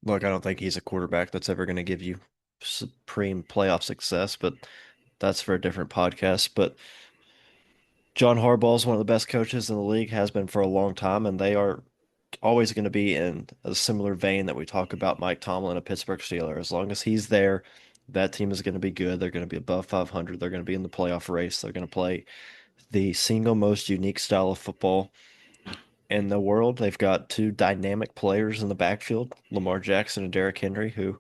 Look, I don't think he's a quarterback that's ever going to give you supreme playoff success, but that's for a different podcast. But John Harbaugh is one of the best coaches in the league, has been for a long time, and they are always going to be in a similar vein that we talk about Mike Tomlin, a Pittsburgh Steeler. As long as he's there, that team is going to be good. They're going to be above 500. They're going to be in the playoff race. They're going to play the single most unique style of football in the world. They've got two dynamic players in the backfield, Lamar Jackson and Derrick Henry, who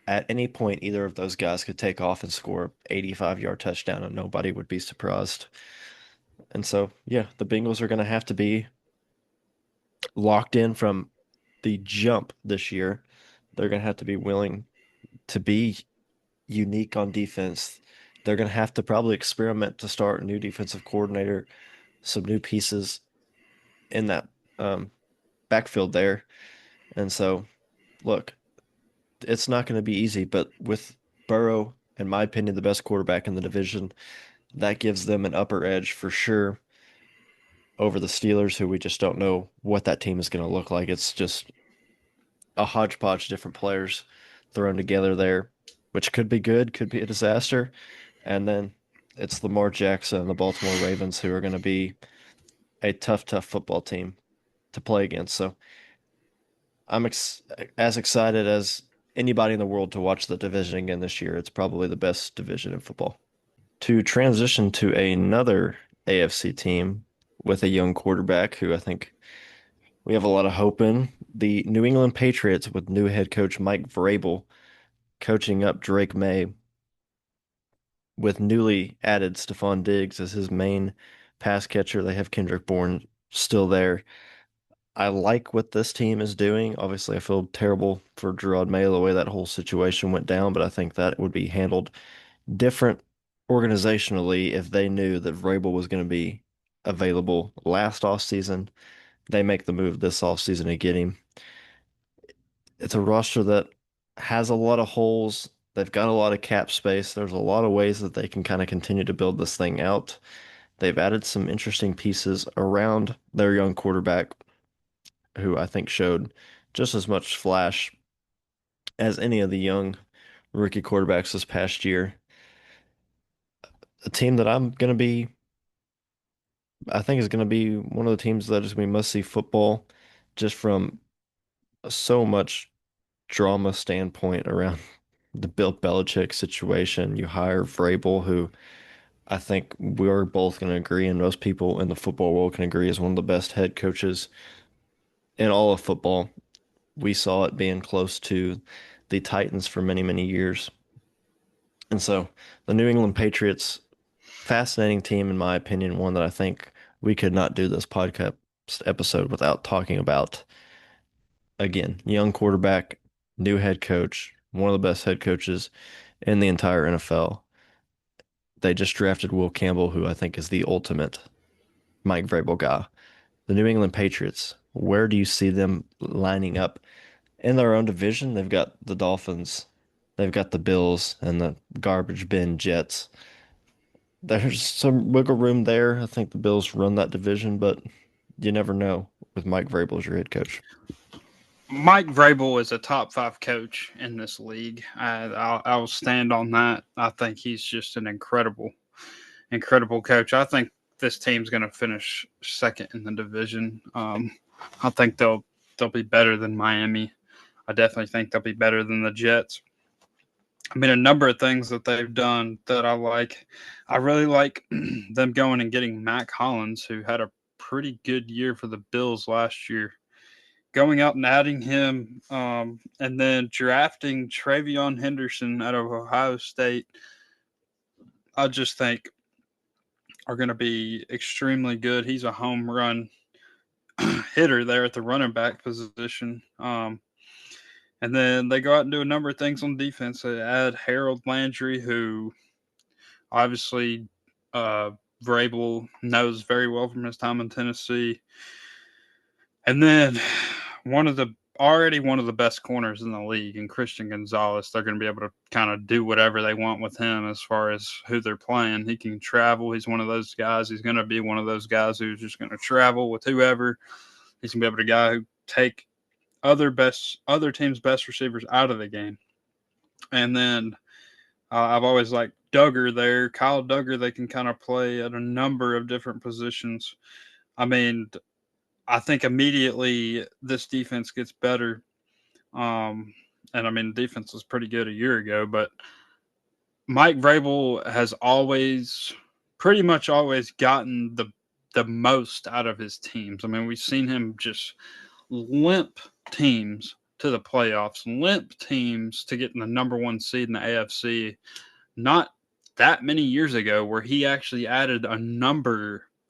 at any point either of those guys could take off and score 85-yard touchdown and nobody would be surprised. And so, yeah, the Bengals are going to have to be locked in from the jump this year. They're going to have to be willing to be unique on defense. They're going to have to probably experiment to start a new defensive coordinator, some new pieces in that um, backfield there. And so, look, it's not going to be easy, but with Burrow, in my opinion, the best quarterback in the division, that gives them an upper edge for sure over the Steelers, who we just don't know what that team is going to look like. It's just a hodgepodge of different players thrown together there, which could be good, could be a disaster. And then it's Lamar Jackson and the Baltimore Ravens who are going to be a tough, tough football team to play against. So I'm as excited as anybody in the world to watch the division again this year. It's probably the best division in football. To transition to another AFC team with a young quarterback who I think we have a lot of hope in, the New England Patriots with new head coach Mike Vrabel coaching up Drake May with newly added Stephon Diggs as his main pass catcher. They have Kendrick Bourne still there. I like what this team is doing. Obviously, I feel terrible for Gerard Mayo the way that whole situation went down, but I think that would be handled different organizationally if they knew that Vrabel was going to be available last offseason. They make the move this offseason to get him. It's a roster that has a lot of holes. They've got a lot of cap space. There's a lot of ways that they can kind of continue to build this thing out. They've added some interesting pieces around their young quarterback, who I think showed just as much flash as any of the young rookie quarterbacks this past year. A team that I think is going to be one of the teams that is going to be must-see football just from so much drama standpoint around the Bill Belichick situation. You hire Vrabel, who I think we're both going to agree, and most people in the football world can agree, is one of the best head coaches in all of football. We saw it being close to the Titans for many, many years. And so the New England Patriots, fascinating team, in my opinion, one that I think we could not do this podcast episode without talking about. Again, young quarterback, new head coach, one of the best head coaches in the entire NFL. They just drafted Will Campbell, who I think is the ultimate Mike Vrabel guy. The New England Patriots, where do you see them lining up in their own division? They've got the Dolphins, they've got the Bills, and the garbage bin Jets. There's some wiggle room there. I think the Bills run that division, but you never know with Mike Vrabel as your head coach. Mike Vrabel is a top five coach in this league. I'll stand on that. I think he's just an incredible coach. I think this team's going to finish second in the division. I think they'll be better than Miami. I definitely think they'll be better than the Jets. I mean, a number of things that they've done that I like. I really like them going and getting Mac Hollins, who had a pretty good year for the Bills last year. Going out and adding him, and then drafting Travion Henderson out of Ohio State, I just think are going to be extremely good. He's a home run hitter there at the running back position. And then they go out and do a number of things on defense. They add Harold Landry, who obviously uh, Vrabel knows very well from his time in Tennessee. And then one of the best corners in the league, and Christian Gonzalez. They're going to be able to kind of do whatever they want with him as far as who they're playing. He can travel. He's one of those guys. He's going to be one of those guys who's just going to travel with whoever. He's going to be able to guy who take other teams' best receivers out of the game. And then I've always liked Duggar there, Kyle Duggar. They can kind of play at a number of different positions. I mean, I think immediately this defense gets better. And I mean, defense was pretty good a year ago, but Mike Vrabel has pretty much always gotten the most out of his teams. I mean, we've seen him just limp teams to the playoffs, limp teams to get in the number one seed in the AFC. Not that many years ago, where he actually added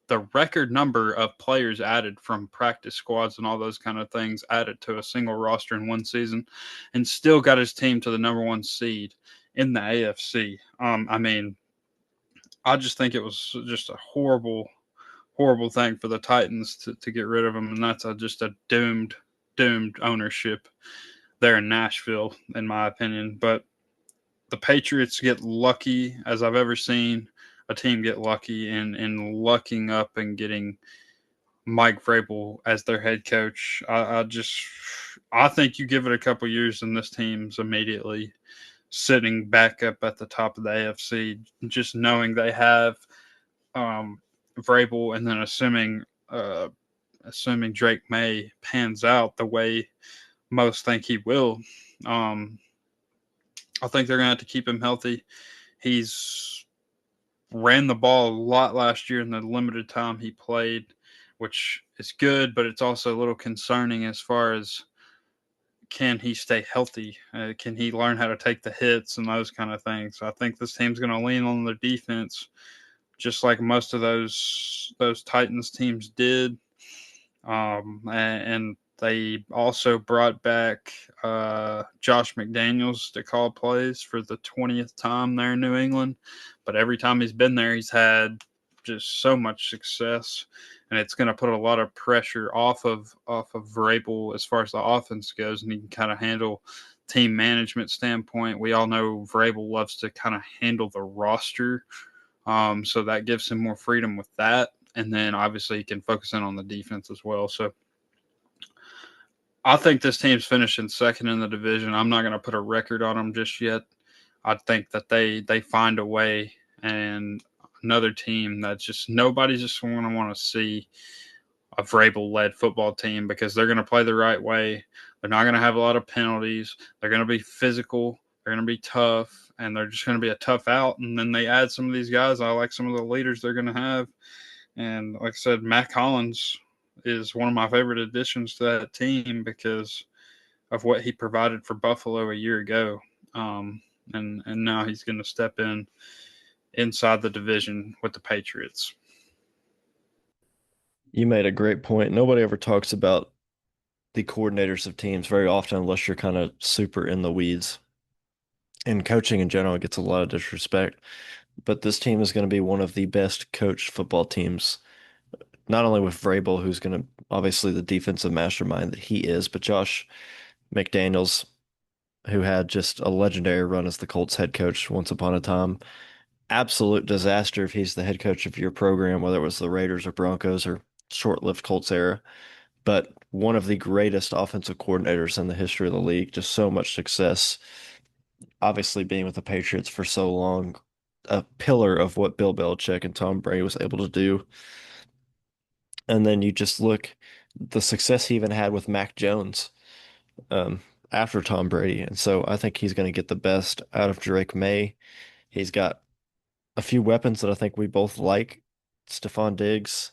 the record number of players added from practice squads and all those kind of things added to a single roster in one season, and still got his team to the number one seed in the AFC. I mean, I just think it was just a horrible thing for the Titans to get rid of him, and that's just a doomed ownership there in Nashville, in my opinion. But the Patriots get lucky as I've ever seen a team get lucky in lucking up and getting Mike Vrabel as their head coach. I think you give it a couple years and this team's immediately sitting back up at the top of the AFC, just knowing they have um, Vrabel, and then assuming Drake May pans out the way most think he will. Um, I think they're going to have to keep him healthy. He's ran the ball a lot last year in the limited time he played, which is good, but it's also a little concerning as far as can he stay healthy? Can he learn how to take the hits and those kind of things? So I think this team's going to lean on their defense, just like most of those Titans teams did. And they also brought back Josh McDaniels to call plays for the 20th time there in New England. But every time he's been there, he's had just so much success, and it's going to put a lot of pressure off of Vrabel as far as the offense goes, and he can kind of handle team management standpoint. We all know Vrabel loves to kind of handle the roster, so that gives him more freedom with that. And then obviously he can focus in on the defense as well. So I think this team's finishing second in the division. I'm not going to put a record on them just yet. I think that they find a way, and another team that just nobody's just going to want to see a Vrabel led football team because they're going to play the right way. They're not going to have a lot of penalties. They're going to be physical. They're going to be tough, and they're just going to be a tough out. And then they add some of these guys. I like some of the leaders they're going to have. And like I said, Matt Collins is one of my favorite additions to that team because of what he provided for Buffalo a year ago. And now he's going to step in inside the division with the Patriots. You made a great point. Nobody ever talks about the coordinators of teams very often unless you're kind of super in the weeds. And coaching in general gets a lot of disrespect. But this team is going to be one of the best coached football teams, not only with Vrabel, who's going to obviously the defensive mastermind that he is, but Josh McDaniels, who had just a legendary run as the Colts head coach once upon a time. Absolute disaster if he's the head coach of your program, whether it was the Raiders or Broncos or short-lived Colts era. But one of the greatest offensive coordinators in the history of the league, just so much success. Obviously, being with the Patriots for so long, a pillar of what Bill Belichick and Tom Brady was able to do. And then you just look the success he even had with Mac Jones um, after Tom Brady. And so I think he's going to get the best out of Drake May. He's got a few weapons that I think we both like. Stephon Diggs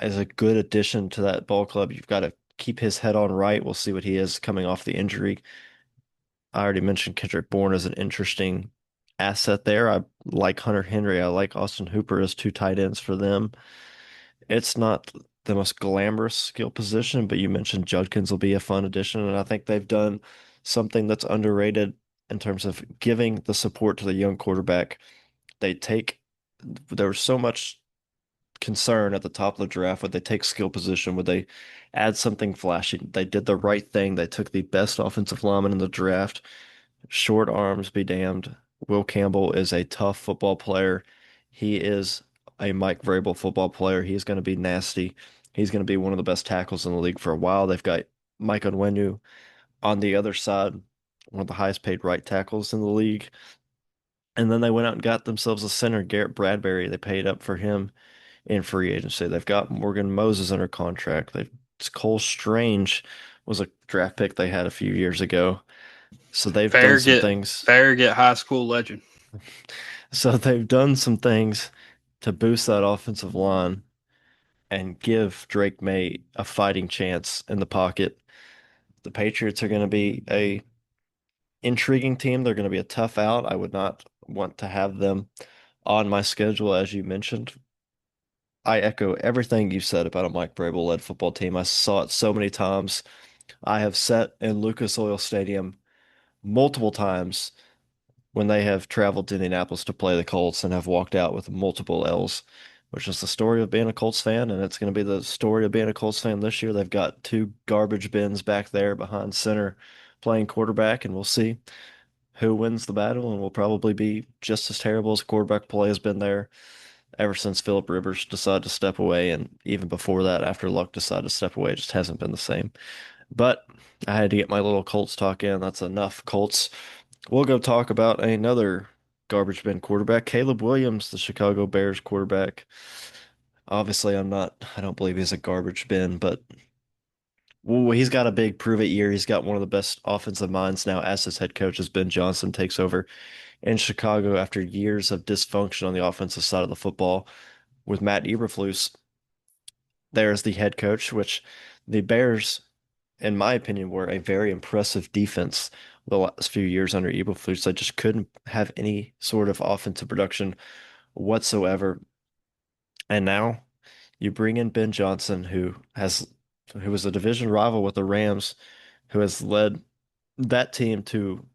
is a good addition to that ball club. You've got to keep his head on right. We'll see what he is coming off the injury. I already mentioned Kendrick Bourne as an interesting asset there. I like Hunter Henry. I like Austin Hooper as two tight ends for them. It's not the most glamorous skill position, but you mentioned Judkins will be a fun addition, and I think they've done something that's underrated in terms of giving the support to the young quarterback. They take there was so much concern at the top of the draft. Would they take skill position? Would they add something flashy? They did the right thing. They took the best offensive lineman in the draft. Short arms be damned. Will Campbell is a tough football player. He is a Mike Vrabel football player. He's going to be nasty. He's going to be one of the best tackles in the league for a while. They've got Mike Onwenu on the other side, one of the highest paid right tackles in the league. And then they went out and got themselves a center, Garrett Bradbury. They paid up for him in free agency. They've got Morgan Moses under contract. They've Cole Strange was a draft pick they had a few years ago. So they've done some things. Farragut High School legend. So they've done some things to boost that offensive line and give Drake May a fighting chance in the pocket. The Patriots are going to be a intriguing team. They're going to be a tough out. I would not want to have them on my schedule, as you mentioned. I echo everything you said about a Mike Vrabel-led football team. I saw it so many times. I have sat in Lucas Oil Stadium multiple times when they have traveled to Indianapolis to play the Colts and have walked out with multiple L's, which is the story of being a Colts fan, and it's going to be the story of being a Colts fan this year. They've got two garbage bins back there behind center playing quarterback, and we'll see who wins the battle, and will probably be just as terrible as quarterback play has been there. ever since Philip Rivers decided to step away, and even before that, after Luck decided to step away, it just hasn't been the same. But I had to get my little Colts talk in. That's enough, Colts. We'll go talk about another garbage bin quarterback, Caleb Williams, the Chicago Bears quarterback. Obviously, I don't believe he's a garbage bin, but well, he's got a big prove it year. He's got one of the best offensive minds now as his head coach as Ben Johnson takes over in Chicago after years of dysfunction on the offensive side of the football with Matt Eberflus there as the head coach, which the Bears, in my opinion, were a very impressive defense the last few years under Eberflus. They just couldn't have any sort of offensive production whatsoever. And now you bring in Ben Johnson, who was a division rival with the Rams, who has led that team to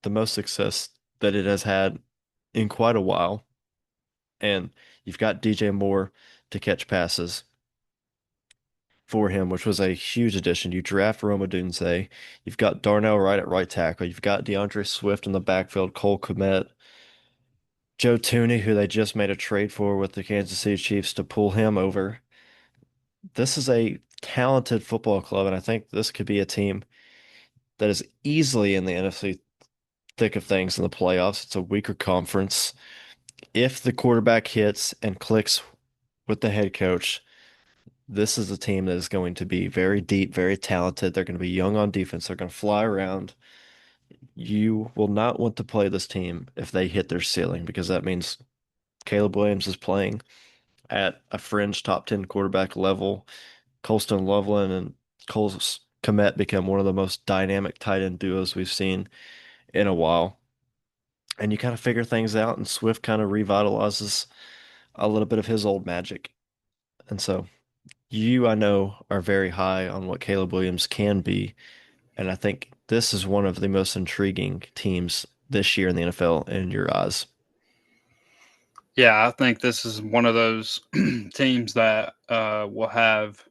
the most success that it has had in quite a while. And you've got DJ Moore to catch passes for him, which was a huge addition. You draft Rome Odunze. You've got Darnell Wright at right tackle. You've got DeAndre Swift in the backfield, Cole Kmet, Joe Tooney, who they just made a trade for with the Kansas City Chiefs to pull him over. This is a talented football club, and I think this could be a team that is easily in the NFC thick of things in the playoffs. It's a weaker conference. If the quarterback hits and clicks with the head coach, this is a team that is going to be very deep, very talented. They're going to be young on defense. They're going to fly around. You will not want to play this team if they hit their ceiling because that means Caleb Williams is playing at a fringe top 10 quarterback level. Colston Loveland and Cole Kmet become one of the most dynamic tight end duos we've seen in a while. And you kind of figure things out, and Swift kind of revitalizes a little bit of his old magic. And so you, I know, are very high on what Caleb Williams can be. And I think this is one of the most intriguing teams this year in the NFL in your eyes. Yeah, I think this is one of those teams that will have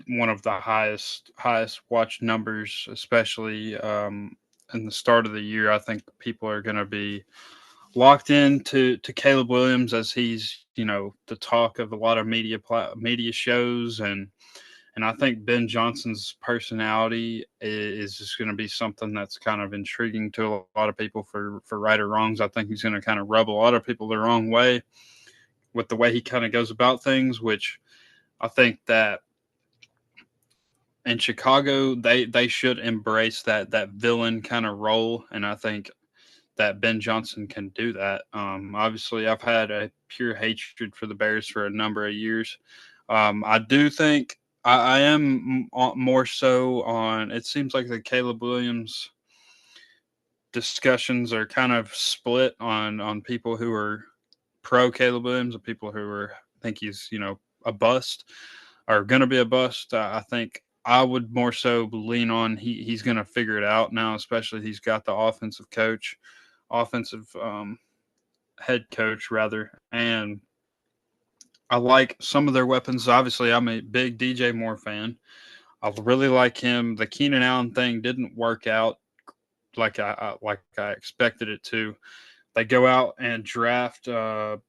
one of the highest watch numbers, especially in the start of the year. I think people are going to be locked into Caleb Williams as he's the talk of a lot of media shows, and I think Ben Johnson's personality is just going to be something that's kind of intriguing to a lot of people for right or wrongs. I think he's going to kind of rub a lot of people the wrong way with the way he kind of goes about things, which I think that in Chicago they should embrace that villain kind of role, and I think that Ben Johnson can do that. Obviously, I've had a pure hatred for the Bears for a number of years. I do think I am more so on. It seems like the Caleb Williams discussions are kind of split on people who are pro Caleb Williams and people who are think he's a bust or going to be a bust. I think I would more so lean on he's going to figure it out now, especially he's got the offensive head coach rather, and I like some of their weapons. Obviously, I'm a big DJ Moore fan. I really like him. The Keenan Allen thing didn't work out like I expected it to. They go out and draft the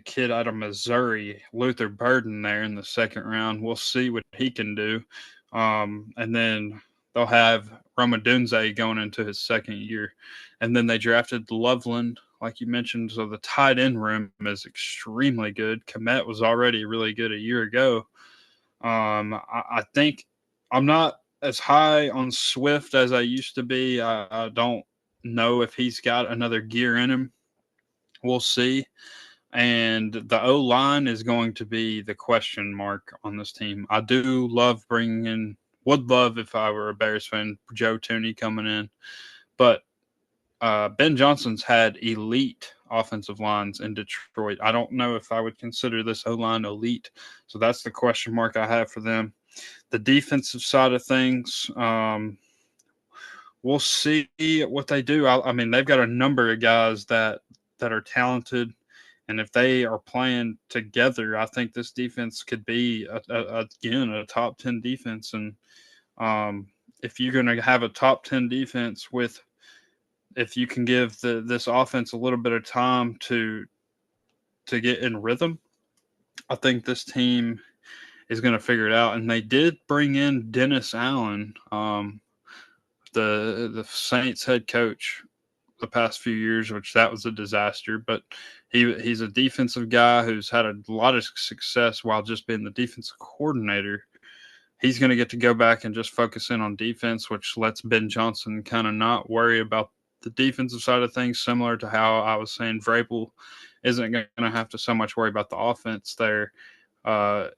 kid out of Missouri, Luther Burden, there in the second round. We'll see what he can do. And then they'll have Roma Dunze going into his second year. And then they drafted Loveland, like you mentioned. So the tight end room is extremely good. Komet was already really good a year ago. I think I'm not as high on Swift as I used to be. I don't know if he's got another gear in him. We'll see. And the O line is going to be the question mark on this team. I do love bringing in, would love if I were a Bears fan, Joe Tooney coming in. But Ben Johnson's had elite offensive lines in Detroit. I don't know if I would consider this O line elite. So that's the question mark I have for them. The defensive side of things, we'll see what they do. I mean, they've got a number of guys that are talented, and if they are playing together, I think this defense could be again a top 10 defense. And if you're going to have a top 10 defense with, if you can give this offense a little bit of time to get in rhythm. I think this team is going to figure it out. And they did bring in Dennis Allen, the Saints head coach, the past few years, which that was a disaster. But he's a defensive guy who's had a lot of success while just being the defensive coordinator. He's going to get to go back and just focus in on defense, which lets Ben Johnson kind of not worry about the defensive side of things, similar to how I was saying Vrabel isn't going to have to so much worry about the offense there.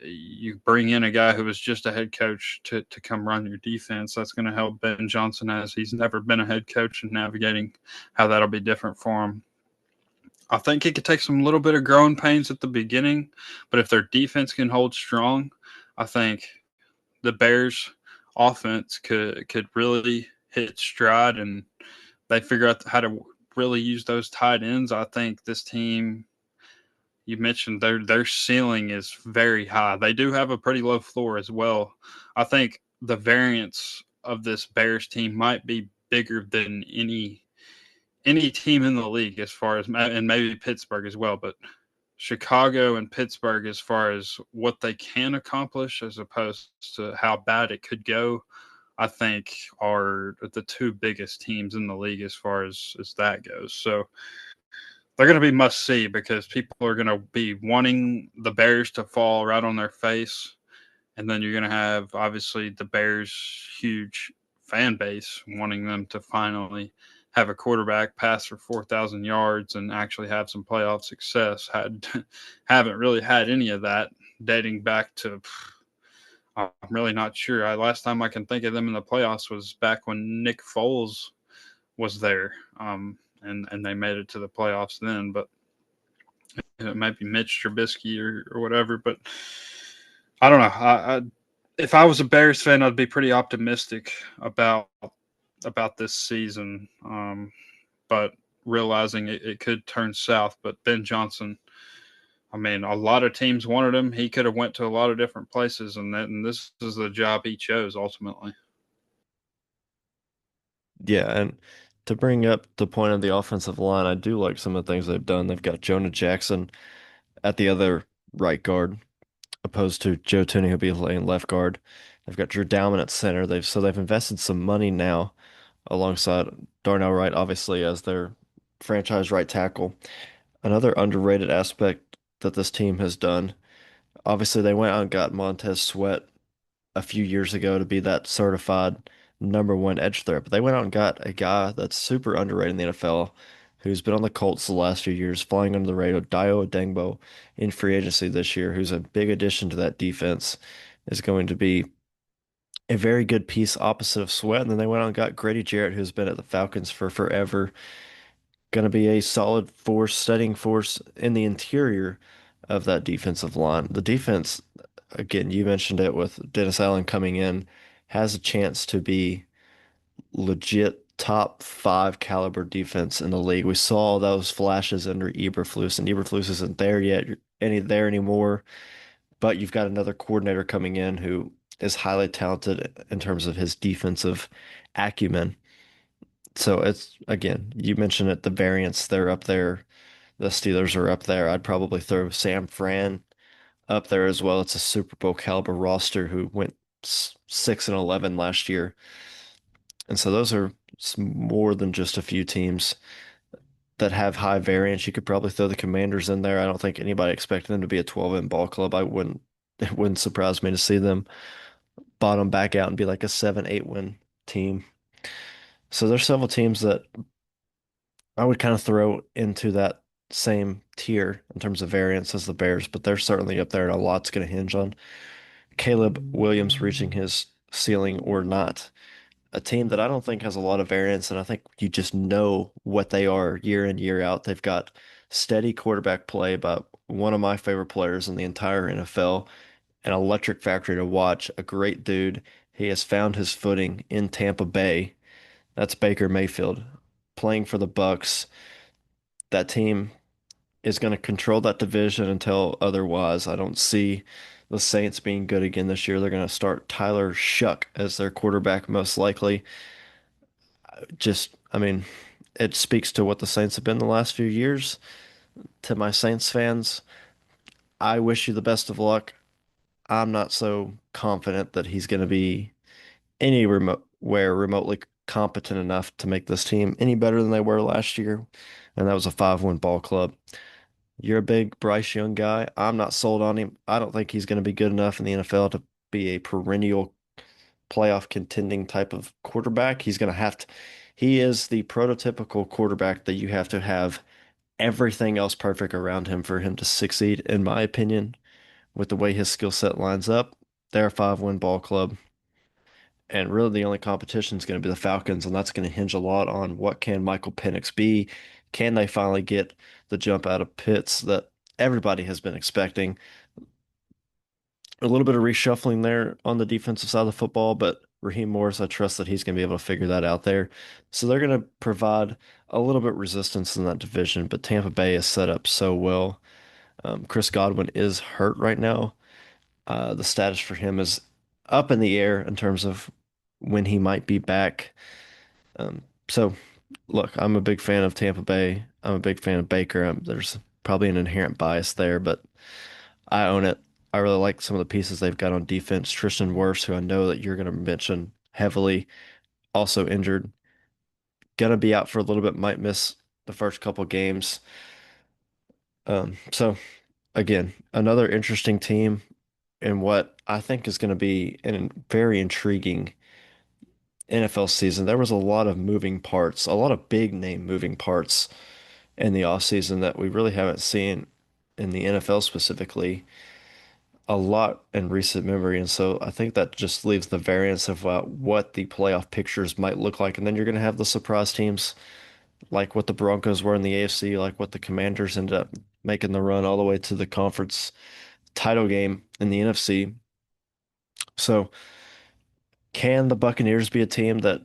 You bring in a guy who was just a head coach to come run your defense. That's going to help Ben Johnson, as he's never been a head coach, and navigating how that'll be different for him. I think it could take some little bit of growing pains at the beginning, but if their defense can hold strong, I think the Bears offense could really hit stride, and they figure out how to really use those tight ends. I think this team, you mentioned their ceiling is very high. They do have a pretty low floor as well. I think the variance of this Bears team might be bigger than any team in the league, as far as, and maybe Pittsburgh as well, but Chicago and Pittsburgh, as far as what they can accomplish as opposed to how bad it could go, I think are the two biggest teams in the league as far as that goes. So they're going to be must see, because people are going to be wanting the Bears to fall right on their face. And then you're going to have, obviously, the Bears' huge fan base wanting them to finally have a quarterback pass for 4,000 yards and actually have some playoff success. Haven't really had any of that dating back to, I'm really not sure. Last time I can think of them in the playoffs was back when Nick Foles was there, and they made it to the playoffs then. But it might be Mitch Trubisky or whatever. But I don't know. If I was a Bears fan, I'd be pretty optimistic about this season. But realizing it could turn south. But Ben Johnson, I mean, a lot of teams wanted him. He could have went to a lot of different places, and this is the job he chose ultimately. Yeah, and to bring up the point of the offensive line, I do like some of the things they've done. They've got Jonah Jackson at the other right guard, opposed to Joe Tooney, who'll be playing left guard. They've got Drew Dalman at center. They've invested some money now alongside Darnell Wright, obviously, as their franchise right tackle. Another underrated aspect that this team has done, obviously, they went out and got Montez Sweat a few years ago to be that certified #1 edge threat. But they went out and got a guy that's super underrated in the NFL, who's been on the Colts the last few years, flying under the radar, Dio Odengbo in free agency this year, who's a big addition to that defense, is going to be a very good piece opposite of Sweat. And then they went out and got Grady Jarrett, who's been at the Falcons for forever, going to be a solid force, steadying force in the interior of that defensive line. The defense, again, you mentioned it with Dennis Allen coming in, has a chance to be legit top five caliber defense in the league. We saw those flashes under Eberflus, and Eberflus isn't there yet, there anymore. But you've got another coordinator coming in who is highly talented in terms of his defensive acumen. So it's, again, you mentioned it, the variants, they're up there. The Steelers are up there. I'd probably throw Sam Fran up there as well. It's a Super Bowl caliber roster who went 6-11 last year. And so those are more than just a few teams that have high variance. You could probably throw the Commanders in there. I don't think anybody expected them to be a 12-win ball club. It wouldn't surprise me to see them bottom back out and be like a 7-8 win team. So there's several teams that I would kind of throw into that same tier in terms of variance as the Bears, but they're certainly up there, and a lot's going to hinge on Caleb Williams reaching his ceiling or not. A team that I don't think has a lot of variance, and I think you just know what they are year in, year out. They've got steady quarterback play by one of my favorite players in the entire NFL, an electric factory to watch, a great dude. He has found his footing in Tampa Bay. That's Baker Mayfield playing for the Bucks. That team is going to control that division until otherwise. I don't see the Saints being good again this year. They're going to start Tyler Shuck as their quarterback, most likely. I mean, it speaks to what the Saints have been the last few years. To my Saints fans, I wish you the best of luck. I'm not so confident that he's going to be anywhere remotely competent enough to make this team any better than they were last year. And that was a 5-win ball club. You're a big Bryce Young guy. I'm not sold on him. I don't think he's going to be good enough in the NFL to be a perennial playoff contending type of quarterback. He's going to have to, he is the prototypical quarterback that you have to have everything else perfect around him for him to succeed, in my opinion, with the way his skill set lines up. They're a 5-win ball club. And really the only competition is going to be the Falcons, and that's going to hinge a lot on what can Michael Penix be? Can they finally get the jump out of Pitts that everybody has been expecting? A little bit of reshuffling there on the defensive side of the football, but Raheem Morris, I trust that he's going to be able to figure that out there. So they're going to provide a little bit resistance in that division, but Tampa Bay is set up so well. Chris Godwin is hurt right now. The status for him is up in the air in terms of when he might be back. So, look, I'm a big fan of Tampa Bay. I'm a big fan of Baker. There's probably an inherent bias there, but I own it. I really like some of the pieces they've got on defense. Tristan Wirfs, who I know that you're going to mention heavily, also injured. Gonna be out for a little bit, might miss the first couple games. So again, another interesting team in what I think is going to be a very intriguing NFL season. There was a lot of moving parts, a lot of big name moving parts in the offseason that we really haven't seen in the NFL specifically a lot in recent memory. And so I think that just leaves the variance of what the playoff pictures might look like. And then you're going to have the surprise teams like what the Broncos were in the AFC, like what the Commanders ended up making the run all the way to the conference title game in the NFC. So can the Buccaneers be a team that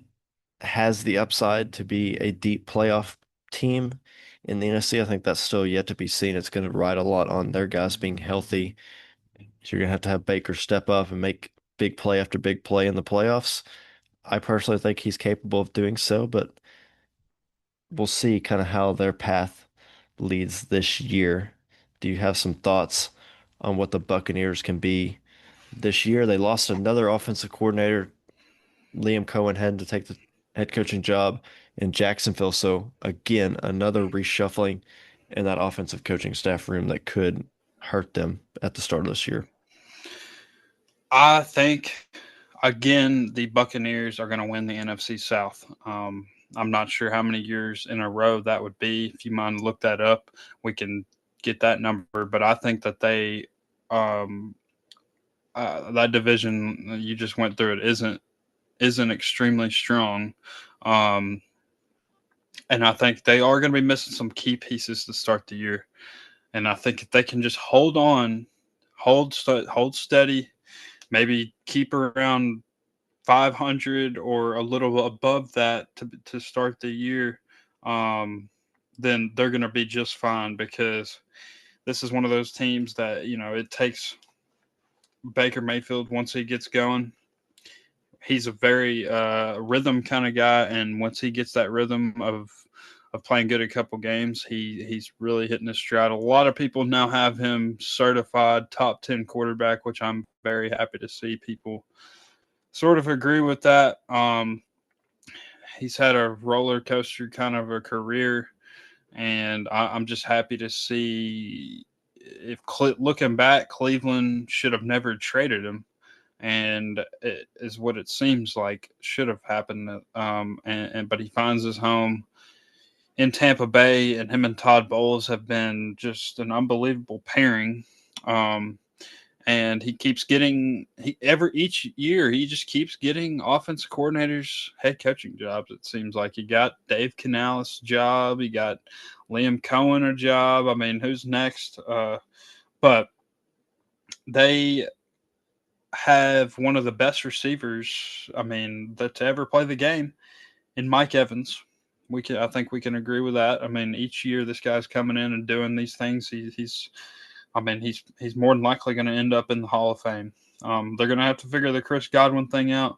has the upside to be a deep playoff team in the NFC? I think that's still yet to be seen. It's going to ride a lot on their guys being healthy. So you're going to have Baker step up and make big play after big play in the playoffs. I personally think he's capable of doing so, but we'll see kind of how their path leads this year. Do you have some thoughts on what the Buccaneers can be this year? They lost another offensive coordinator. Liam Cohen had to take the head coaching job in Jacksonville. So again, another reshuffling in that offensive coaching staff room that could hurt them at the start of this year. I think again the Buccaneers are going to win the NFC South. I'm not sure how many years in a row that would be. If you mind look that up, we can get that number. But I think that they um, that division you just went through it isn't extremely strong. Um, and I think they are going to be missing some key pieces to start the year. And I think if they can just hold on, hold steady, maybe keep around 500 or a little above that to start the year, um, then they're going to be just fine because this is one of those teams that it takes Baker Mayfield once he gets going. He's a very rhythm kind of guy, and once he gets that rhythm of playing good a couple games, he's really hitting his stride. A lot of people now have him certified top 10 quarterback, which I'm very happy to see people sort of agree with that. He's had a roller coaster kind of a career, and I'm just happy to see if looking back, Cleveland should have never traded him, and it is what it seems like should have happened. And but he finds his home in Tampa Bay, and him and Todd Bowles have been just an unbelievable pairing. Um, and he keeps getting each year he just keeps getting offensive coordinators head coaching jobs. It seems like he got Dave Canales job, he got Liam Cohen a job. I mean, who's next? But they have one of the best receivers, I mean, that to ever play the game in Mike Evans. I think we can agree with that. I mean, each year this guy's coming in and doing these things. He's more than likely going to end up in the Hall of Fame. They're going to have to figure the Chris Godwin thing out.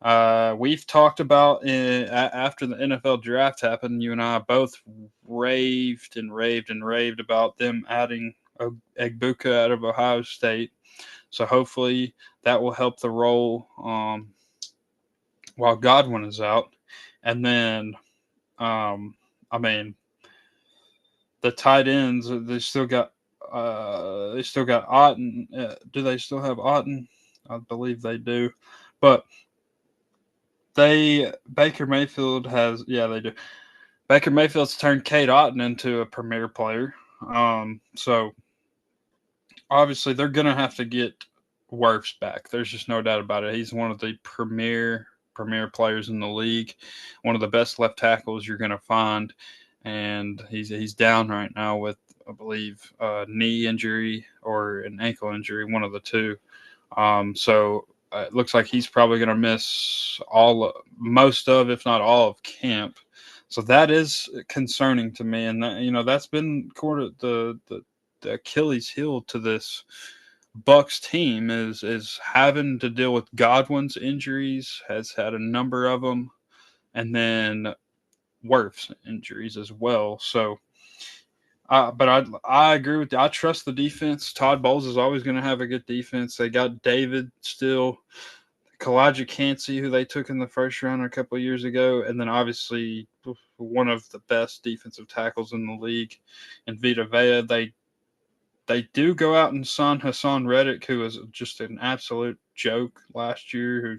We've talked about after the NFL draft happened, you and I both raved and raved and raved about them adding Egbuka out of Ohio State. So hopefully that will help the role while Godwin is out. And then, I mean, the tight ends they still got Otten. Do they still have Otten? I believe they do, but they Baker Mayfield has they do. Baker Mayfield's turned Kate Otten into a premier player. So obviously they're gonna have to get Wirfs back. There's just no doubt about it. He's one of the premier players in the league, one of the best left tackles you're gonna find, and he's down right now with I believe a knee injury or an ankle injury, one of the two. So it looks like he's probably going to miss most of, if not all, of camp. So that is concerning to me, and that's been the Achilles heel to this Bucks team is having to deal with Godwin's injuries, has had a number of them, and then Wirf's injuries as well. So but I agree with you. I trust the defense. Todd Bowles is always going to have a good defense. They got David still, Kalijah Cansey, who they took in the first round a couple of years ago, and then obviously one of the best defensive tackles in the league, and Vita Vea. They do go out and sign Hassan Reddick, who was just an absolute joke last year, who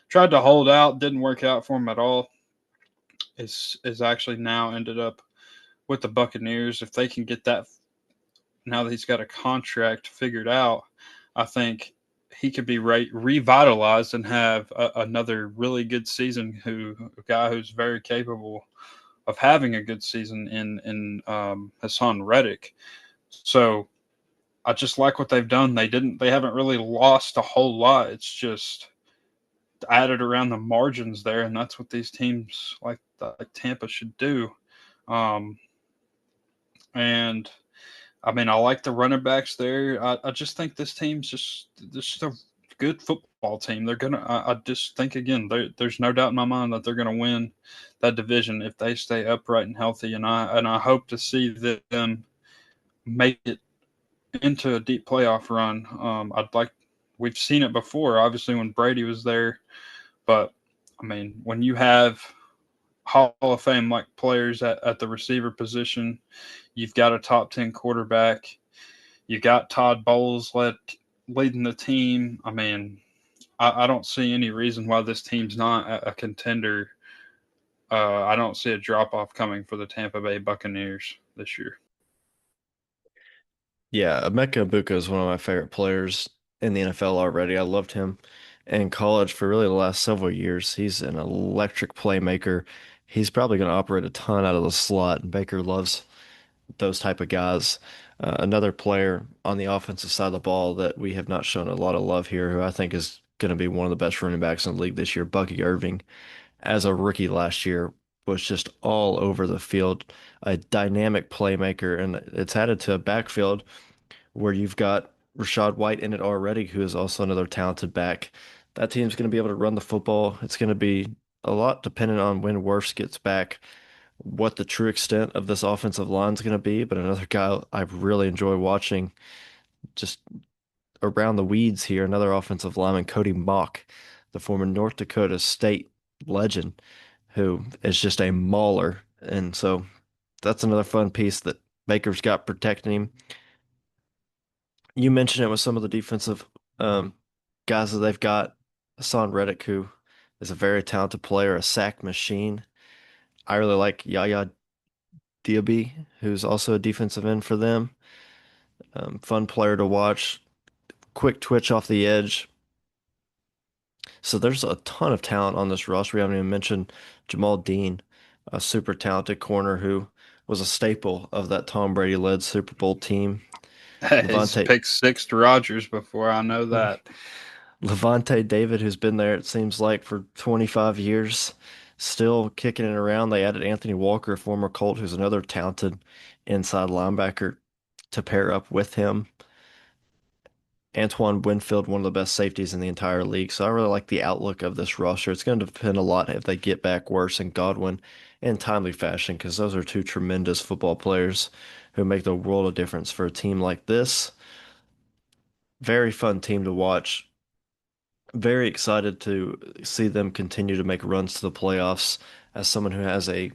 tried to hold out, didn't work out for him at all. Is actually now ended up with the Buccaneers. If they can get that now that he's got a contract figured out, I think he could be revitalized and have another really good season. A guy who's very capable of having a good season in Hassan Reddick. So I just like what they've done. They haven't really lost a whole lot. It's just added around the margins there, and that's what these teams like Tampa should do. Um, and I mean, I like the running backs there. I just think this team's just a good football team. They're gonna. I just think again, there's no doubt in my mind that they're gonna win that division if they stay upright and healthy. And I hope to see them make it into a deep playoff run. We've seen it before, obviously when Brady was there, but I mean, when you have Hall of Fame like players at the receiver position, you've got a top 10 quarterback. You got Todd Bowles leading the team. I mean, I don't see any reason why this team's not a contender. I don't see a drop off coming for the Tampa Bay Buccaneers this year. Yeah, Emeka Egbuka is one of my favorite players in the NFL already. I loved him in college for really the last several years. He's an electric playmaker. He's probably going to operate a ton out of the slot, and Baker loves those type of guys. Another player on the offensive side of the ball that we have not shown a lot of love here, who I think is going to be one of the best running backs in the league this year, Bucky Irving, as a rookie last year, was just all over the field, a dynamic playmaker, and it's added to a backfield where you've got Rashad White in it already, who is also another talented back. That team's going to be able to run the football. It's going to be a lot dependent on when Wirfs gets back, what the true extent of this offensive line is going to be. But another guy I really enjoy watching just around the weeds here, another offensive lineman, Cody Mock, the former North Dakota State legend, who is just a mauler. And so that's another fun piece that Baker's got protecting him. You mentioned it with some of the defensive um, guys that they've got. Hassan Reddick, who is a very talented player, a sack machine. I really like Yaya Diaby, who's also a defensive end for them. Fun player to watch, quick twitch off the edge. So there's a ton of talent on this roster. We haven't even mentioned Jamal Dean, a super talented corner who was a staple of that Tom Brady-led Super Bowl team. He's Levante picked six to Rodgers before. I know that. Levante David, who's been there, it seems like, for 25 years, still kicking it around. They added Anthony Walker, a former Colt, who's another talented inside linebacker, to pair up with him. Antoine Winfield, one of the best safeties in the entire league. So I really like the outlook of this roster. It's going to depend a lot if they get back worse and Godwin in timely fashion, because those are two tremendous football players who make the world of difference for a team like this. Very fun team to watch. Very excited to see them continue to make runs to the playoffs. As someone who has a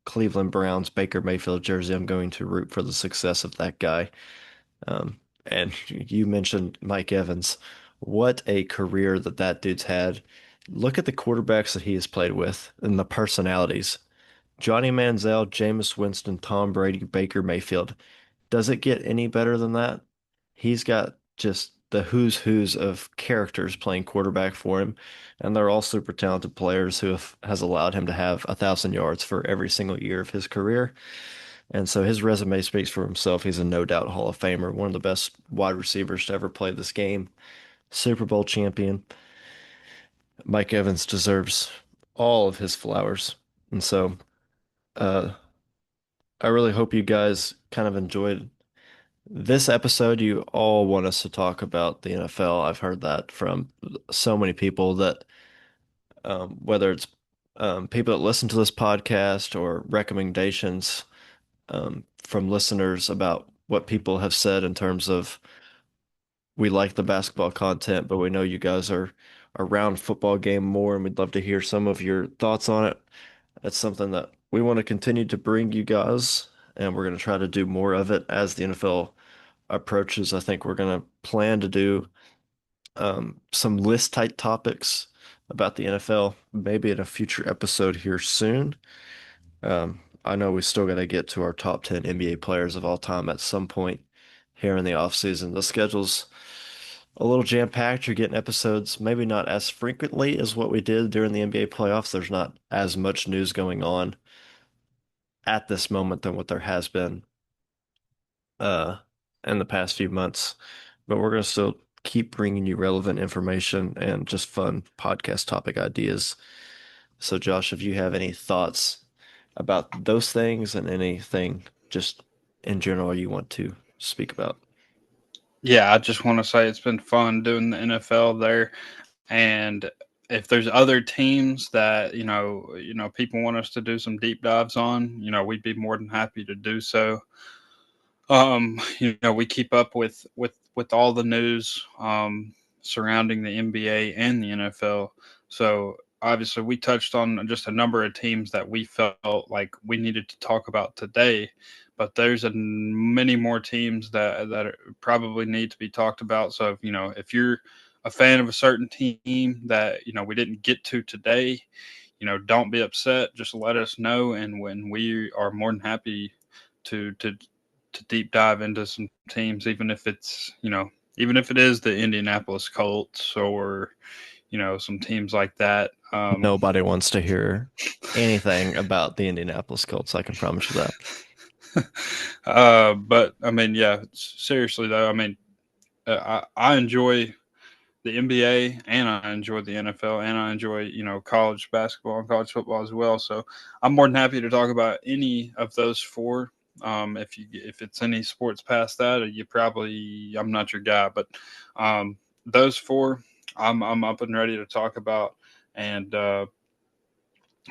Cleveland Browns Baker Mayfield jersey, I'm going to root for the success of that guy. And you mentioned Mike Evans. What a career that dude's had. Look at the quarterbacks that he has played with and the personalities. Johnny Manziel, Jameis Winston, Tom Brady, Baker Mayfield. Does it get any better than that? He's got just the who's of characters playing quarterback for him, and they're all super talented players who has allowed him to have 1,000 yards for every single year of his career. And so his resume speaks for himself. He's a no doubt Hall of Famer, one of the best wide receivers to ever play this game, Super Bowl champion. Mike Evans deserves all of his flowers. And so uh, I really hope you guys kind of enjoyed this episode. You all want us to talk about the NFL. I've heard that from so many people that whether it's people that listen to this podcast or recommendations from listeners about what people have said in terms of we like the basketball content, but we know you guys are around football game more, and we'd love to hear some of your thoughts on it. That's something that we want to continue to bring you guys, and we're going to try to do more of it as the NFL approaches. I think we're going to plan to do some list type topics about the NFL, maybe in a future episode here soon. I know we still got to get to our top 10 NBA players of all time at some point here in the off season. The schedule's a little jam-packed. You're getting episodes maybe not as frequently as what we did during the NBA playoffs. There's not as much news going on at this moment than what there has been uh in the past few months. But we're going to still keep bringing you relevant information and just fun podcast topic ideas. So Josh, if you have any thoughts about those things and anything just in general you want to speak about. Yeah, I just want to say it's been fun doing the NFL there, and if there's other teams that people want us to do some deep dives on, we'd be more than happy to do so. We keep up with all the news surrounding the NBA and the NFL. So obviously, we touched on just a number of teams that we felt like we needed to talk about today. But there's many more teams that probably need to be talked about. So if you're a fan of a certain team that we didn't get to today, don't be upset. Just let us know, and when we are more than happy to deep dive into some teams, even if it is the Indianapolis Colts or some teams like that. Nobody wants to hear anything about the Indianapolis Colts, I can promise you that. But I mean, yeah, seriously though, I mean, I enjoy the NBA and I enjoy the NFL and I enjoy college basketball and college football as well. So I'm more than happy to talk about any of those four. If it's any sports past that, I'm not your guy, but those four I'm up and ready to talk about, and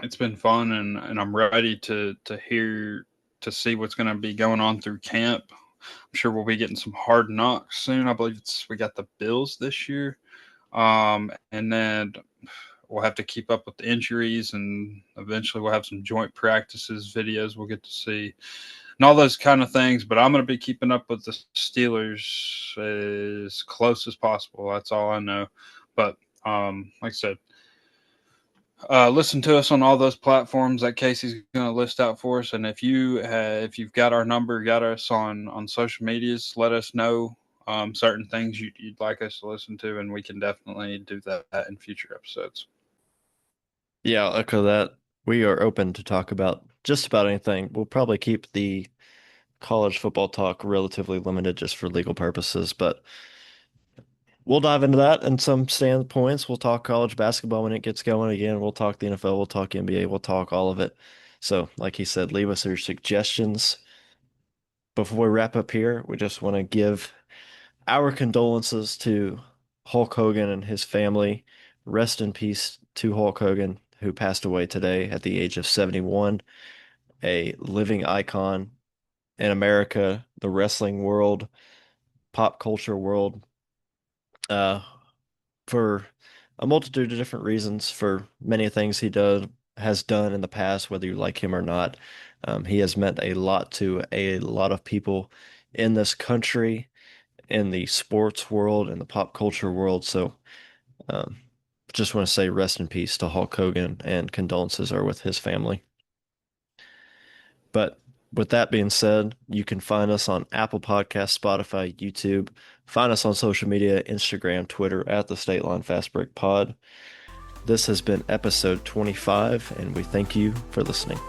it's been fun, and I'm ready to see what's going to be going on through camp. I'm sure we'll be getting some hard knocks soon. I believe we got the Bills this year. And then we'll have to keep up with the injuries, and eventually we'll have some joint practices, videos we'll get to see, and all those kind of things. But I'm going to be keeping up with the Steelers as close as possible. That's all I know. But like I said, listen to us on all those platforms that Kasey's going to list out for us. And if you've got our number, got us on social medias, let us know certain things you'd like us to listen to, and we can definitely do that in future episodes. Yeah, I'll echo that. We are open to talk about just about anything. We'll probably keep the college football talk relatively limited just for legal purposes, but we'll dive into that and some standpoints. We'll talk college basketball when it gets going again. We'll talk the NFL, we'll talk NBA, we'll talk all of it. So, like he said, leave us your suggestions. Before we wrap up here, we just want to give our condolences to Hulk Hogan and his family. Rest in peace to Hulk Hogan, who passed away today at the age of 71, a living icon in America, the wrestling world, pop culture world, uh, for a multitude of different reasons, for many things has done in the past, whether you like him or not. He has meant a lot to a lot of people in this country, in the sports world, in the pop culture world. So, um, just want to say rest in peace to Hulk Hogan and condolences are with his family. But with that being said, you can find us on Apple Podcasts, Spotify, YouTube. Find us on social media, Instagram, Twitter at the State Line Fast Break Pod. This has been episode 25, and we thank you for listening.